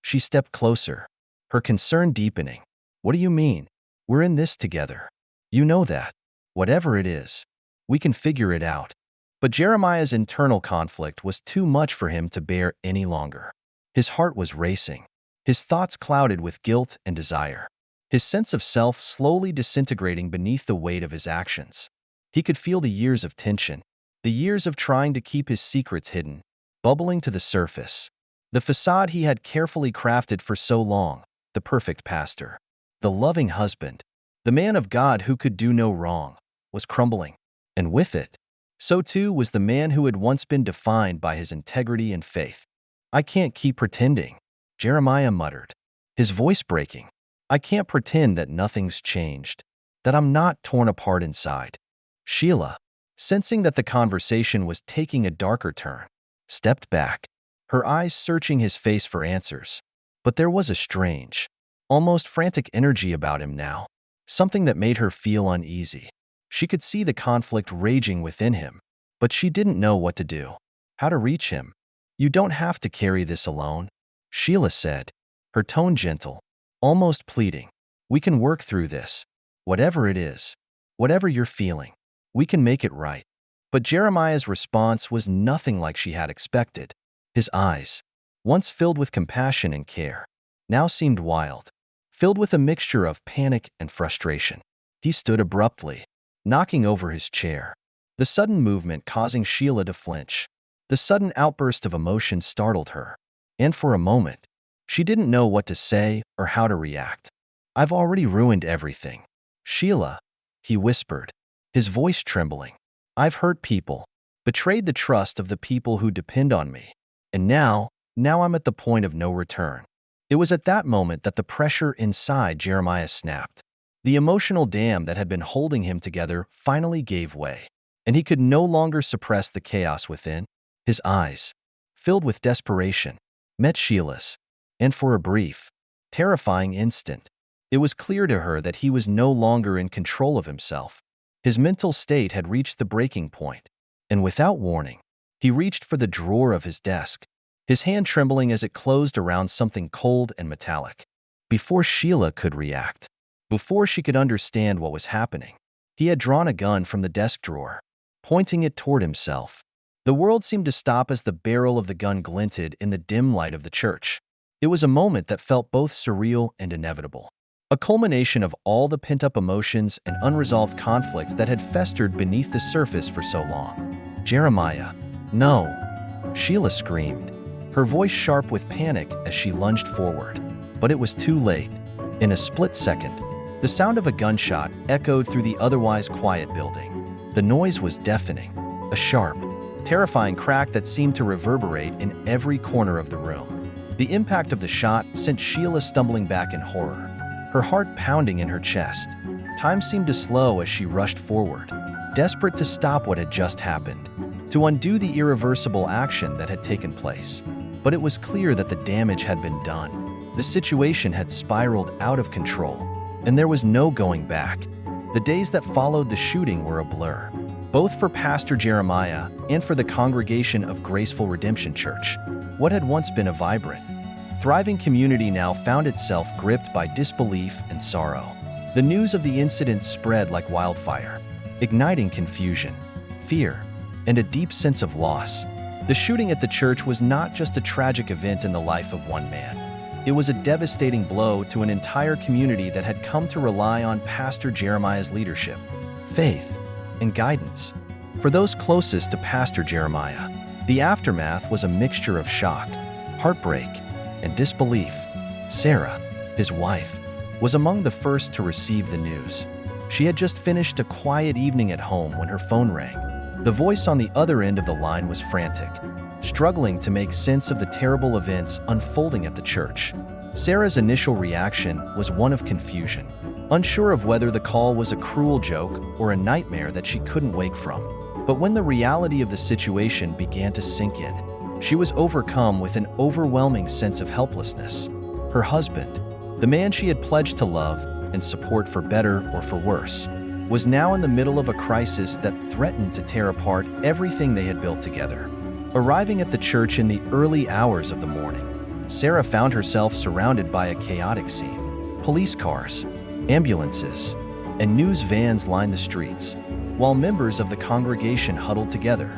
She stepped closer, her concern deepening. "What do you mean? We're in this together. You know that. Whatever it is, we can figure it out." But Jeremiah's internal conflict was too much for him to bear any longer. His heart was racing, his thoughts clouded with guilt and desire, his sense of self slowly disintegrating beneath the weight of his actions. He could feel the years of tension, the years of trying to keep his secrets hidden, bubbling to the surface. The facade he had carefully crafted for so long, the perfect pastor, the loving husband, The man of God who could do no wrong was crumbling, and with it, so too was the man who had once been defined by his integrity and faith. "I can't keep pretending," Jeremiah muttered, his voice breaking. "I can't pretend that nothing's changed, that I'm not torn apart inside." Sheila, sensing that the conversation was taking a darker turn, stepped back, her eyes searching his face for answers. But there was a strange, almost frantic energy about him now, something that made her feel uneasy. She could see the conflict raging within him, but she didn't know what to do, how to reach him. "You don't have to carry this alone," Sheila said, her tone gentle, almost pleading. "We can work through this. Whatever it is, whatever you're feeling, we can make it right." But Jeremiah's response was nothing like she had expected. His eyes, once filled with compassion and care, now seemed wild, filled with a mixture of panic and frustration. He stood abruptly, knocking over his chair, the sudden movement causing Sheila to flinch. The sudden outburst of emotion startled her, and for a moment, she didn't know what to say or how to react. "I've already ruined everything, Sheila," he whispered, his voice trembling. "I've hurt people, betrayed the trust of the people who depend on me, and now I'm at the point of no return." It was at that moment that the pressure inside Jeremiah snapped. The emotional dam that had been holding him together finally gave way, and he could no longer suppress the chaos within. His eyes, filled with desperation, met Sheila's, and for a brief, terrifying instant, it was clear to her that he was no longer in control of himself. His mental state had reached the breaking point, and without warning, he reached for the drawer of his desk, his hand trembling as it closed around something cold and metallic. Before Sheila could react, before she could understand what was happening, he had drawn a gun from the desk drawer, pointing it toward himself. The world seemed to stop as the barrel of the gun glinted in the dim light of the church. It was a moment that felt both surreal and inevitable, a culmination of all the pent-up emotions and unresolved conflicts that had festered beneath the surface for so long. "Jeremiah, no!" Sheila screamed, her voice sharp with panic as she lunged forward. But it was too late. In a split second, the sound of a gunshot echoed through the otherwise quiet building. The noise was deafening, a sharp, terrifying crack that seemed to reverberate in every corner of the room. The impact of the shot sent Sheila stumbling back in horror, her heart pounding in her chest. Time seemed to slow as she rushed forward, desperate to stop what had just happened, to undo the irreversible action that had taken place. But it was clear that the damage had been done. The situation had spiraled out of control, and there was no going back. The days that followed the shooting were a blur, both for Pastor Jeremiah and for the congregation of Graceful Redemption Church. What had once been a vibrant, thriving community now found itself gripped by disbelief and sorrow. The news of the incident spread like wildfire, igniting confusion, fear, and a deep sense of loss. The shooting at the church was not just a tragic event in the life of one man. It was a devastating blow to an entire community that had come to rely on Pastor Jeremiah's leadership, faith, and guidance. For those closest to Pastor Jeremiah, the aftermath was a mixture of shock, heartbreak, and disbelief. Sarah, his wife, was among the first to receive the news. She had just finished a quiet evening at home when her phone rang. The voice on the other end of the line was frantic, struggling to make sense of the terrible events unfolding at the church. Sarah's initial reaction was one of confusion, unsure of whether the call was a cruel joke or a nightmare that she couldn't wake from. But when the reality of the situation began to sink in, she was overcome with an overwhelming sense of helplessness. Her husband, the man she had pledged to love and support for better or for worse, was now in the middle of a crisis that threatened to tear apart everything they had built together. Arriving at the church in the early hours of the morning, Sarah found herself surrounded by a chaotic scene. Police cars, ambulances, and news vans lined the streets, while members of the congregation huddled together,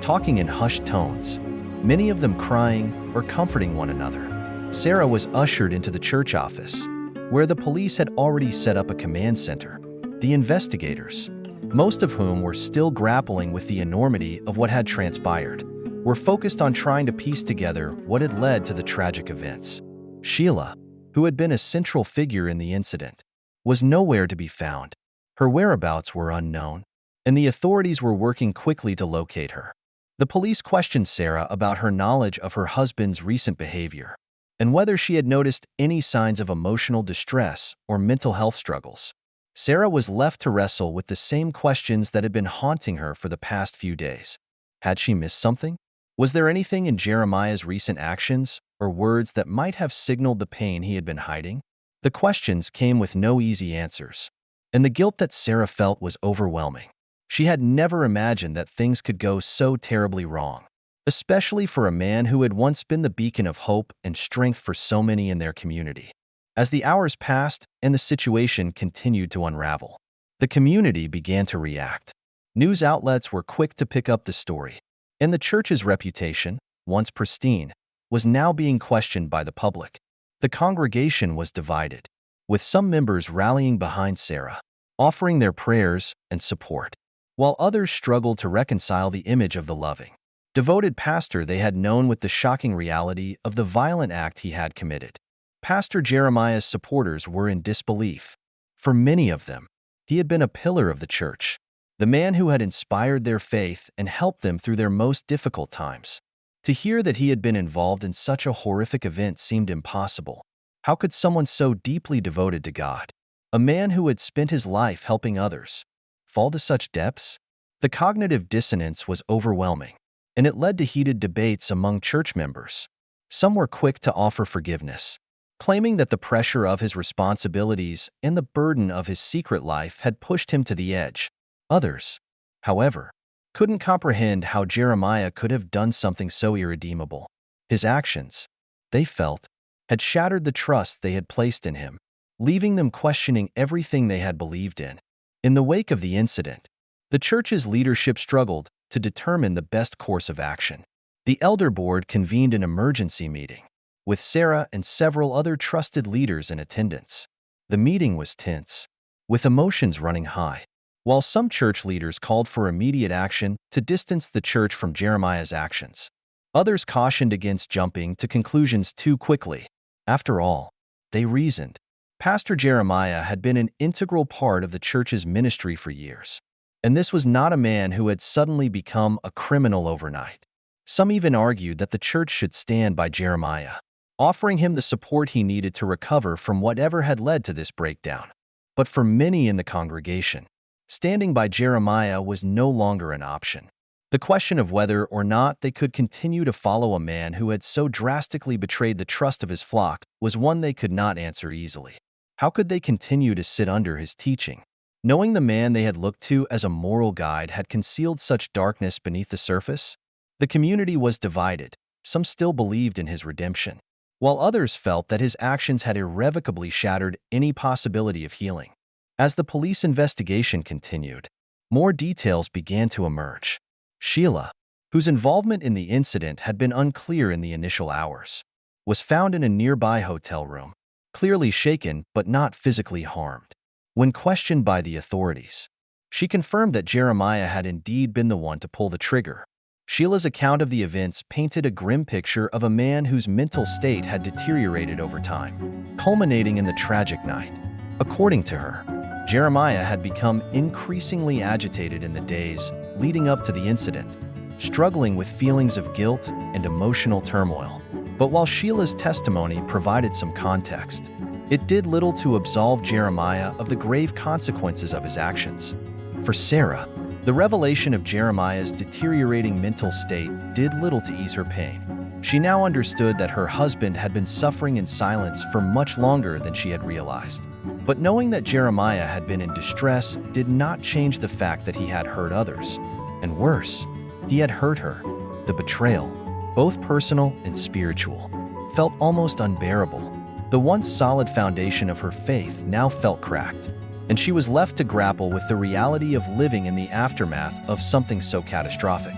talking in hushed tones, many of them crying or comforting one another. Sarah was ushered into the church office, where the police had already set up a command center. The investigators, most of whom were still grappling with the enormity of what had transpired, were focused on trying to piece together what had led to the tragic events. Sheila, who had been a central figure in the incident, was nowhere to be found. Her whereabouts were unknown, and the authorities were working quickly to locate her. The police questioned Sarah about her knowledge of her husband's recent behavior and whether she had noticed any signs of emotional distress or mental health struggles. Sarah was left to wrestle with the same questions that had been haunting her for the past few days. Had she missed something? Was there anything in Jeremiah's recent actions or words that might have signaled the pain he had been hiding? The questions came with no easy answers, and the guilt that Sarah felt was overwhelming. She had never imagined that things could go so terribly wrong, especially for a man who had once been the beacon of hope and strength for so many in their community. As the hours passed and the situation continued to unravel, the community began to react. News outlets were quick to pick up the story, and the church's reputation, once pristine, was now being questioned by the public. The congregation was divided, with some members rallying behind Sarah, offering their prayers and support, while others struggled to reconcile the image of the loving, devoted pastor they had known with the shocking reality of the violent act he had committed. Pastor Jeremiah's supporters were in disbelief. For many of them, he had been a pillar of the church, the man who had inspired their faith and helped them through their most difficult times. To hear that he had been involved in such a horrific event seemed impossible. How could someone so deeply devoted to God, a man who had spent his life helping others, fall to such depths? The cognitive dissonance was overwhelming, and it led to heated debates among church members. Some were quick to offer forgiveness, claiming that the pressure of his responsibilities and the burden of his secret life had pushed him to the edge. Others, however, couldn't comprehend how Jeremiah could have done something so irredeemable. His actions, they felt, had shattered the trust they had placed in him, leaving them questioning everything they had believed in. In the wake of the incident, the church's leadership struggled to determine the best course of action. The elder board convened an emergency meeting, with Sarah and several other trusted leaders in attendance. The meeting was tense, with emotions running high. While some church leaders called for immediate action to distance the church from Jeremiah's actions, others cautioned against jumping to conclusions too quickly. After all, they reasoned, Pastor Jeremiah had been an integral part of the church's ministry for years, and this was not a man who had suddenly become a criminal overnight. Some even argued that the church should stand by Jeremiah, offering him the support he needed to recover from whatever had led to this breakdown. But for many in the congregation, standing by Jeremiah was no longer an option. The question of whether or not they could continue to follow a man who had so drastically betrayed the trust of his flock was one they could not answer easily. How could they continue to sit under his teaching, knowing the man they had looked to as a moral guide had concealed such darkness beneath the surface? The community was divided. Some still believed in his redemption, while others felt that his actions had irrevocably shattered any possibility of healing. As the police investigation continued, more details began to emerge. Sheila, whose involvement in the incident had been unclear in the initial hours, was found in a nearby hotel room, clearly shaken but not physically harmed. When questioned by the authorities, she confirmed that Jeremiah had indeed been the one to pull the trigger. Sheila's account of the events painted a grim picture of a man whose mental state had deteriorated over time, culminating in the tragic night. According to her, Jeremiah had become increasingly agitated in the days leading up to the incident, struggling with feelings of guilt and emotional turmoil. But while Sheila's testimony provided some context, it did little to absolve Jeremiah of the grave consequences of his actions. For Sarah, the revelation of Jeremiah's deteriorating mental state did little to ease her pain. She now understood that her husband had been suffering in silence for much longer than she had realized. But knowing that Jeremiah had been in distress did not change the fact that he had hurt others. And worse, he had hurt her. The betrayal, both personal and spiritual, felt almost unbearable. The once solid foundation of her faith now felt cracked, and she was left to grapple with the reality of living in the aftermath of something so catastrophic.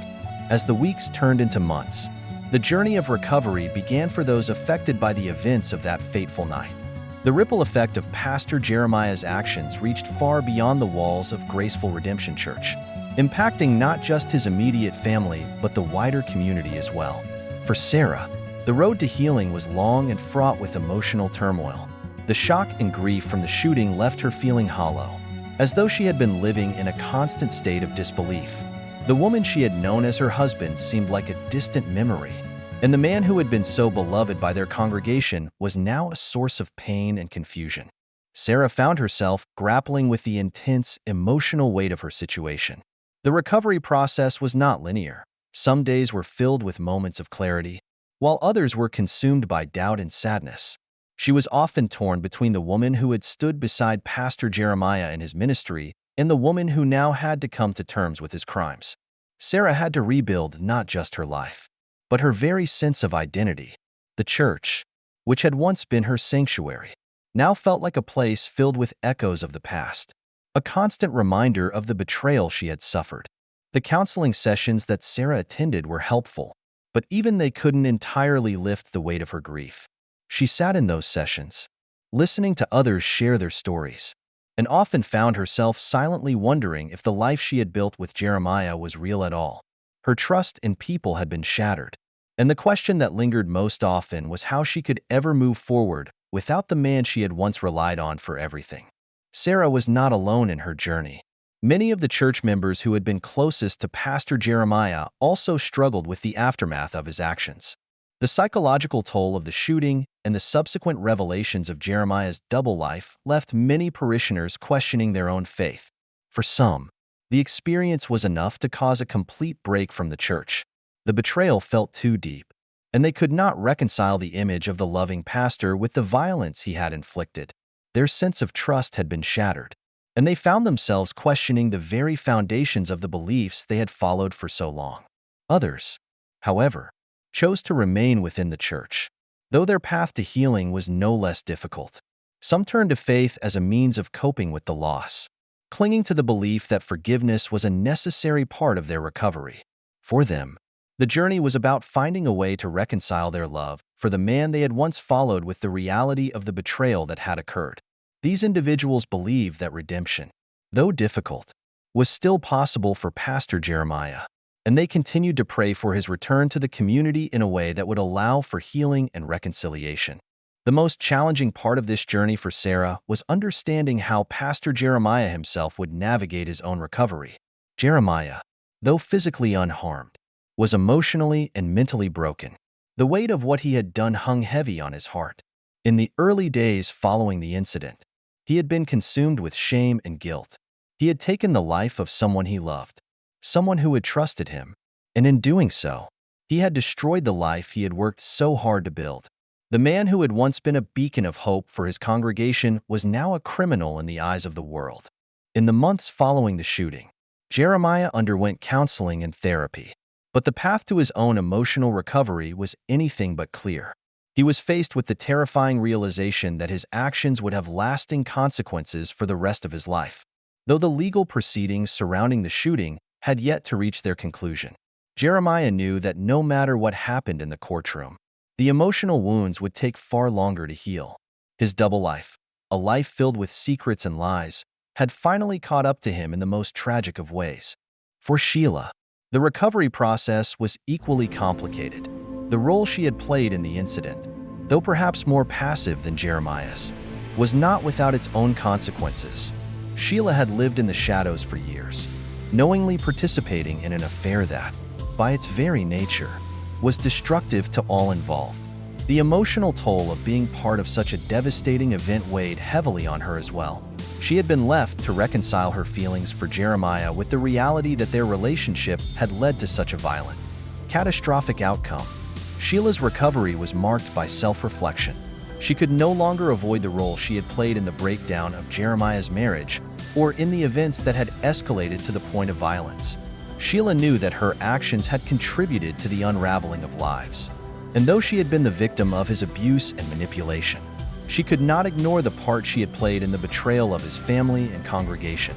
As the weeks turned into months, the journey of recovery began for those affected by the events of that fateful night. The ripple effect of Pastor Jeremiah's actions reached far beyond the walls of Graceful Redemption Church, impacting not just his immediate family but the wider community as well. For Sarah, the road to healing was long and fraught with emotional turmoil. The shock and grief from the shooting left her feeling hollow, as though she had been living in a constant state of disbelief. The woman she had known as her husband seemed like a distant memory, and the man who had been so beloved by their congregation was now a source of pain and confusion. Sarah found herself grappling with the intense emotional weight of her situation. The recovery process was not linear. Some days were filled with moments of clarity, while others were consumed by doubt and sadness. She was often torn between the woman who had stood beside Pastor Jeremiah in his ministry and the woman who now had to come to terms with his crimes. Sarah had to rebuild not just her life, but her very sense of identity. The church, which had once been her sanctuary, now felt like a place filled with echoes of the past, a constant reminder of the betrayal she had suffered. The counseling sessions that Sarah attended were helpful, but even they couldn't entirely lift the weight of her grief. She sat in those sessions, listening to others share their stories, and often found herself silently wondering if the life she had built with Jeremiah was real at all. Her trust in people had been shattered, and the question that lingered most often was how she could ever move forward without the man she had once relied on for everything. Sarah was not alone in her journey. Many of the church members who had been closest to Pastor Jeremiah also struggled with the aftermath of his actions. The psychological toll of the shooting and the subsequent revelations of Jeremiah's double life left many parishioners questioning their own faith. For some, the experience was enough to cause a complete break from the church. The betrayal felt too deep, and they could not reconcile the image of the loving pastor with the violence he had inflicted. Their sense of trust had been shattered, and they found themselves questioning the very foundations of the beliefs they had followed for so long. Others, however, chose to remain within the church, though their path to healing was no less difficult. Some turned to faith as a means of coping with the loss, clinging to the belief that forgiveness was a necessary part of their recovery. For them, the journey was about finding a way to reconcile their love for the man they had once followed with the reality of the betrayal that had occurred. These individuals believed that redemption, though difficult, was still possible for Pastor Jeremiah, and they continued to pray for his return to the community in a way that would allow for healing and reconciliation. The most challenging part of this journey for Sarah was understanding how Pastor Jeremiah himself would navigate his own recovery. Jeremiah, though physically unharmed, was emotionally and mentally broken. The weight of what he had done hung heavy on his heart. In the early days following the incident, he had been consumed with shame and guilt. He had taken the life of someone he loved, someone who had trusted him, and in doing so, he had destroyed the life he had worked so hard to build. The man who had once been a beacon of hope for his congregation was now a criminal in the eyes of the world. In the months following the shooting, Jeremiah underwent counseling and therapy, but the path to his own emotional recovery was anything but clear. He was faced with the terrifying realization that his actions would have lasting consequences for the rest of his life. Though the legal proceedings surrounding the shooting had yet to reach their conclusion, Jeremiah knew that no matter what happened in the courtroom, the emotional wounds would take far longer to heal. His double life, a life filled with secrets and lies, had finally caught up to him in the most tragic of ways. For Sheila, the recovery process was equally complicated. The role she had played in the incident, though perhaps more passive than Jeremiah's, was not without its own consequences. Sheila had lived in the shadows for years, knowingly participating in an affair that, by its very nature, was destructive to all involved. The emotional toll of being part of such a devastating event weighed heavily on her as well. She had been left to reconcile her feelings for Jeremiah with the reality that their relationship had led to such a violent, catastrophic outcome. Sheila's recovery was marked by self-reflection. She could no longer avoid the role she had played in the breakdown of Jeremiah's marriage or in the events that had escalated to the point of violence. Sheila knew that her actions had contributed to the unraveling of lives. And though she had been the victim of his abuse and manipulation, she could not ignore the part she had played in the betrayal of his family and congregation.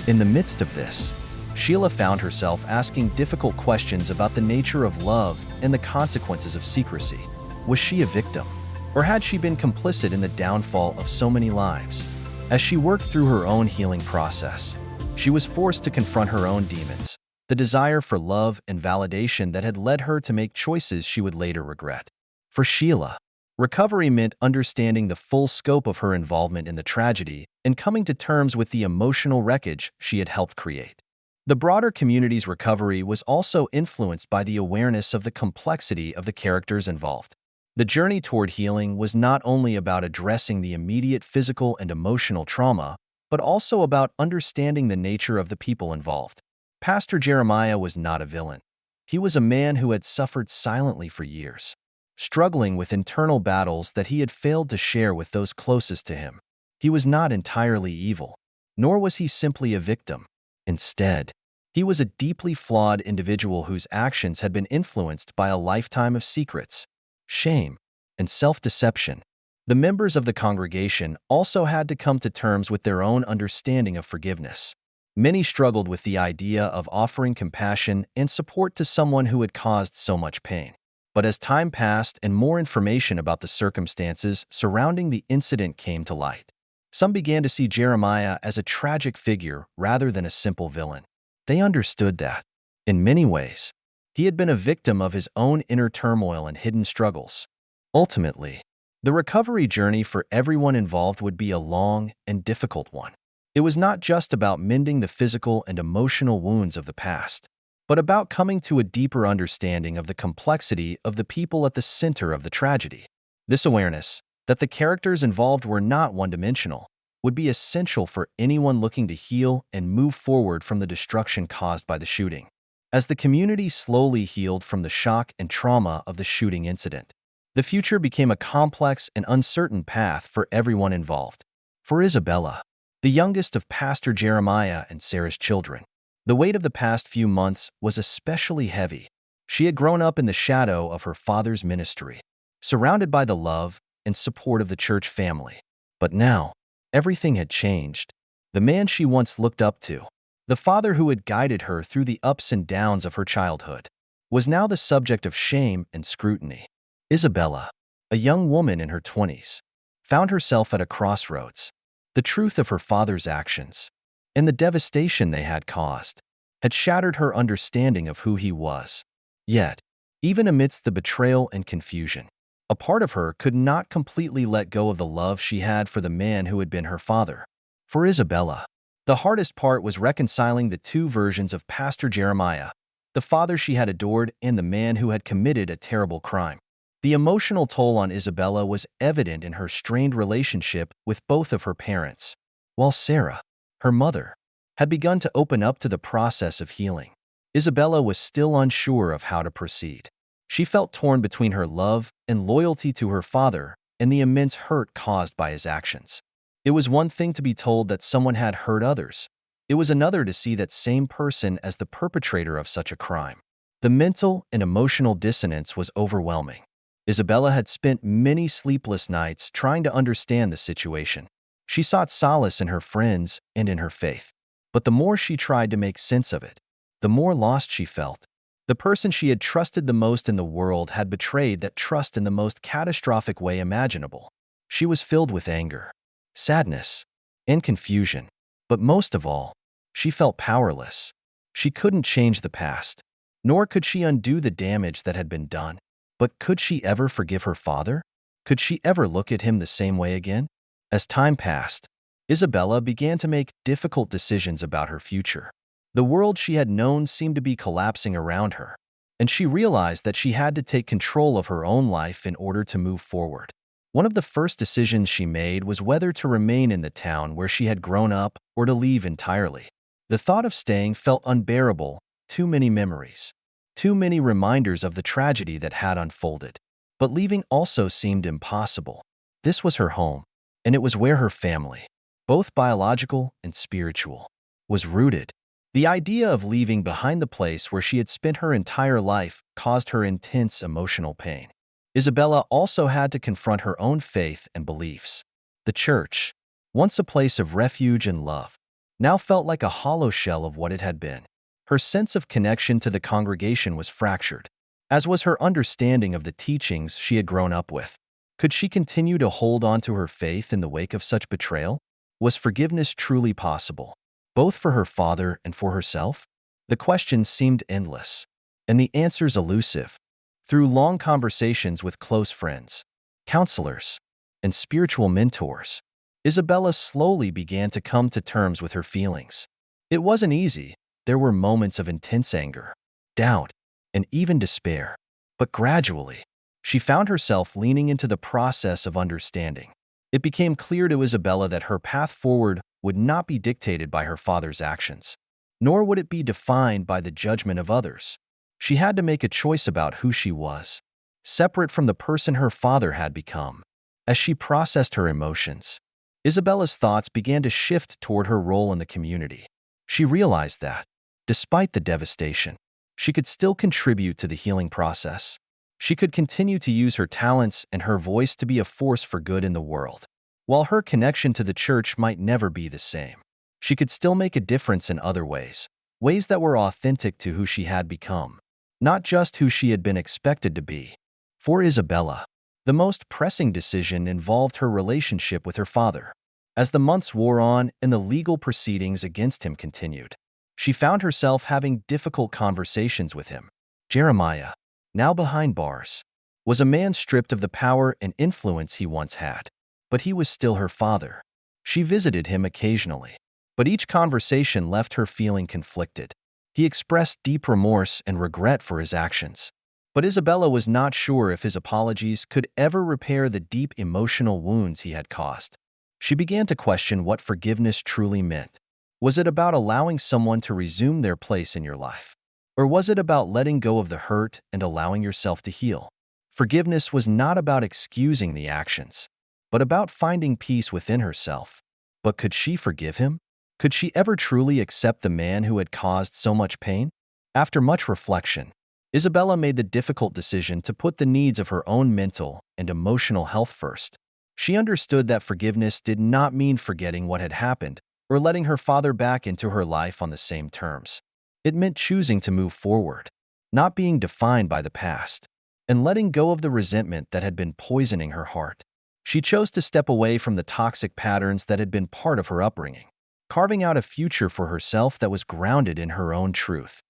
In the midst of this, Sheila found herself asking difficult questions about the nature of love and the consequences of secrecy. Was she a victim, or had she been complicit in the downfall of so many lives? As she worked through her own healing process, she was forced to confront her own demons, the desire for love and validation that had led her to make choices she would later regret. For Sheila, Recovery meant understanding the full scope of her involvement in the tragedy and coming to terms with the emotional wreckage she had helped create. The broader community's recovery was also influenced by the awareness of the complexity of the characters involved. The journey toward healing was not only about addressing the immediate physical and emotional trauma, but also about understanding the nature of the people involved. Pastor Jeremiah was not a villain. He was a man who had suffered silently for years, struggling with internal battles that he had failed to share with those closest to him. He was not entirely evil, nor was he simply a victim. Instead, he was a deeply flawed individual whose actions had been influenced by a lifetime of secrets, shame, and self-deception. The members of the congregation also had to come to terms with their own understanding of forgiveness. Many struggled with the idea of offering compassion and support to someone who had caused so much pain. But as time passed and more information about the circumstances surrounding the incident came to light, some began to see Jeremiah as a tragic figure rather than a simple villain. They understood that, in many ways, he had been a victim of his own inner turmoil and hidden struggles. Ultimately, the recovery journey for everyone involved would be a long and difficult one. It was not just about mending the physical and emotional wounds of the past, but about coming to a deeper understanding of the complexity of the people at the center of the tragedy. This awareness, that the characters involved were not one-dimensional, would be essential for anyone looking to heal and move forward from the destruction caused by the shooting. As the community slowly healed from the shock and trauma of the shooting incident, the future became a complex and uncertain path for everyone involved. For Isabella, the youngest of Pastor Jeremiah and Sarah's children, the weight of the past few months was especially heavy. She had grown up in the shadow of her father's ministry, surrounded by the love and support of the church family. But now, everything had changed. The man she once looked up to, the father who had guided her through the ups and downs of her childhood, was now the subject of shame and scrutiny. Isabella, a young woman in her 20s, found herself at a crossroads. The truth of her father's actions, and the devastation they had caused, had shattered her understanding of who he was. Yet, even amidst the betrayal and confusion, a part of her could not completely let go of the love she had for the man who had been her father. For Isabella, the hardest part was reconciling the two versions of Pastor Jeremiah, the father she had adored and the man who had committed a terrible crime. The emotional toll on Isabella was evident in her strained relationship with both of her parents, while Sarah, her mother, had begun to open up to the process of healing. Isabella was still unsure of how to proceed. She felt torn between her love and loyalty to her father and the immense hurt caused by his actions. It was one thing to be told that someone had hurt others. It was another to see that same person as the perpetrator of such a crime. The mental and emotional dissonance was overwhelming. Isabella had spent many sleepless nights trying to understand the situation. She sought solace in her friends and in her faith. But the more she tried to make sense of it, the more lost she felt. The person she had trusted the most in the world had betrayed that trust in the most catastrophic way imaginable. She was filled with anger, sadness, and confusion. But most of all, she felt powerless. She couldn't change the past, nor could she undo the damage that had been done. But could she ever forgive her father? Could she ever look at him the same way again? As time passed, Isabella began to make difficult decisions about her future. The world she had known seemed to be collapsing around her, and she realized that she had to take control of her own life in order to move forward. One of the first decisions she made was whether to remain in the town where she had grown up or to leave entirely. The thought of staying felt unbearable, too many memories, too many reminders of the tragedy that had unfolded. But leaving also seemed impossible. This was her home, and it was where her family, both biological and spiritual, was rooted. The idea of leaving behind the place where she had spent her entire life caused her intense emotional pain. Isabella also had to confront her own faith and beliefs. The church, once a place of refuge and love, now felt like a hollow shell of what it had been. Her sense of connection to the congregation was fractured, as was her understanding of the teachings she had grown up with. Could she continue to hold on to her faith in the wake of such betrayal? Was forgiveness truly possible, both for her father and for herself? The questions seemed endless, and the answers elusive. Through long conversations with close friends, counselors, and spiritual mentors, Isabella slowly began to come to terms with her feelings. It wasn't easy. There were moments of intense anger, doubt, and even despair. But gradually, she found herself leaning into the process of understanding. It became clear to Isabella that her path forward would not be dictated by her father's actions, nor would it be defined by the judgment of others. She had to make a choice about who she was, separate from the person her father had become. As she processed her emotions, Isabella's thoughts began to shift toward her role in the community. She realized that, despite the devastation, she could still contribute to the healing process. She could continue to use her talents and her voice to be a force for good in the world. While her connection to the church might never be the same, she could still make a difference in other ways, ways that were authentic to who she had become, not just who she had been expected to be. For Isabella, the most pressing decision involved her relationship with her father. As the months wore on and the legal proceedings against him continued, she found herself having difficult conversations with him. Jeremiah, now behind bars, was a man stripped of the power and influence he once had, but he was still her father. She visited him occasionally, but each conversation left her feeling conflicted. He expressed deep remorse and regret for his actions, but Isabella was not sure if his apologies could ever repair the deep emotional wounds he had caused. She began to question what forgiveness truly meant. Was it about allowing someone to resume their place in your life? Or was it about letting go of the hurt and allowing yourself to heal? Forgiveness was not about excusing the actions, but about finding peace within herself. But could she forgive him? Could she ever truly accept the man who had caused so much pain? After much reflection, Isabella made the difficult decision to put the needs of her own mental and emotional health first. She understood that forgiveness did not mean forgetting what had happened or letting her father back into her life on the same terms. It meant choosing to move forward, not being defined by the past, and letting go of the resentment that had been poisoning her heart. She chose to step away from the toxic patterns that had been part of her upbringing, carving out a future for herself that was grounded in her own truth.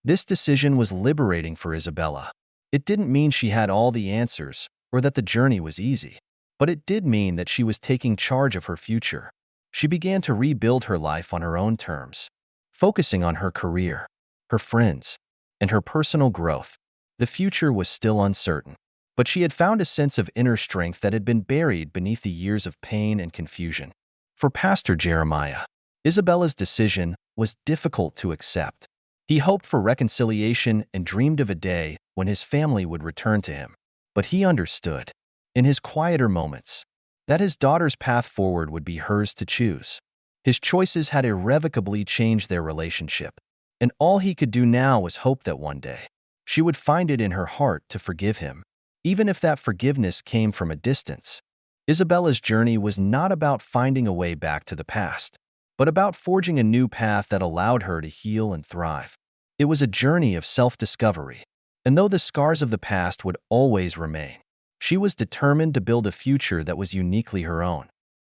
This decision was liberating for Isabella. It didn't mean she had all the answers or that the journey was easy, but it did mean that she was taking charge of her future. She began to rebuild her life on her own terms, focusing on her career, her friends, and her personal growth. The future was still uncertain, but she had found a sense of inner strength that had been buried beneath the years of pain and confusion. For Pastor Jeremiah, Isabella's decision was difficult to accept. He hoped for reconciliation and dreamed of a day when his family would return to him. But he understood, in his quieter moments, that his daughter's path forward would be hers to choose. His choices had irrevocably changed their relationship, and all he could do now was hope that one day she would find it in her heart to forgive him, even if that forgiveness came from a distance. Isabella's journey was not about finding a way back to the past, but about forging a new path that allowed her to heal and thrive. It was a journey of self-discovery, and though the scars of the past would always remain, she was determined to build a future that was uniquely her own.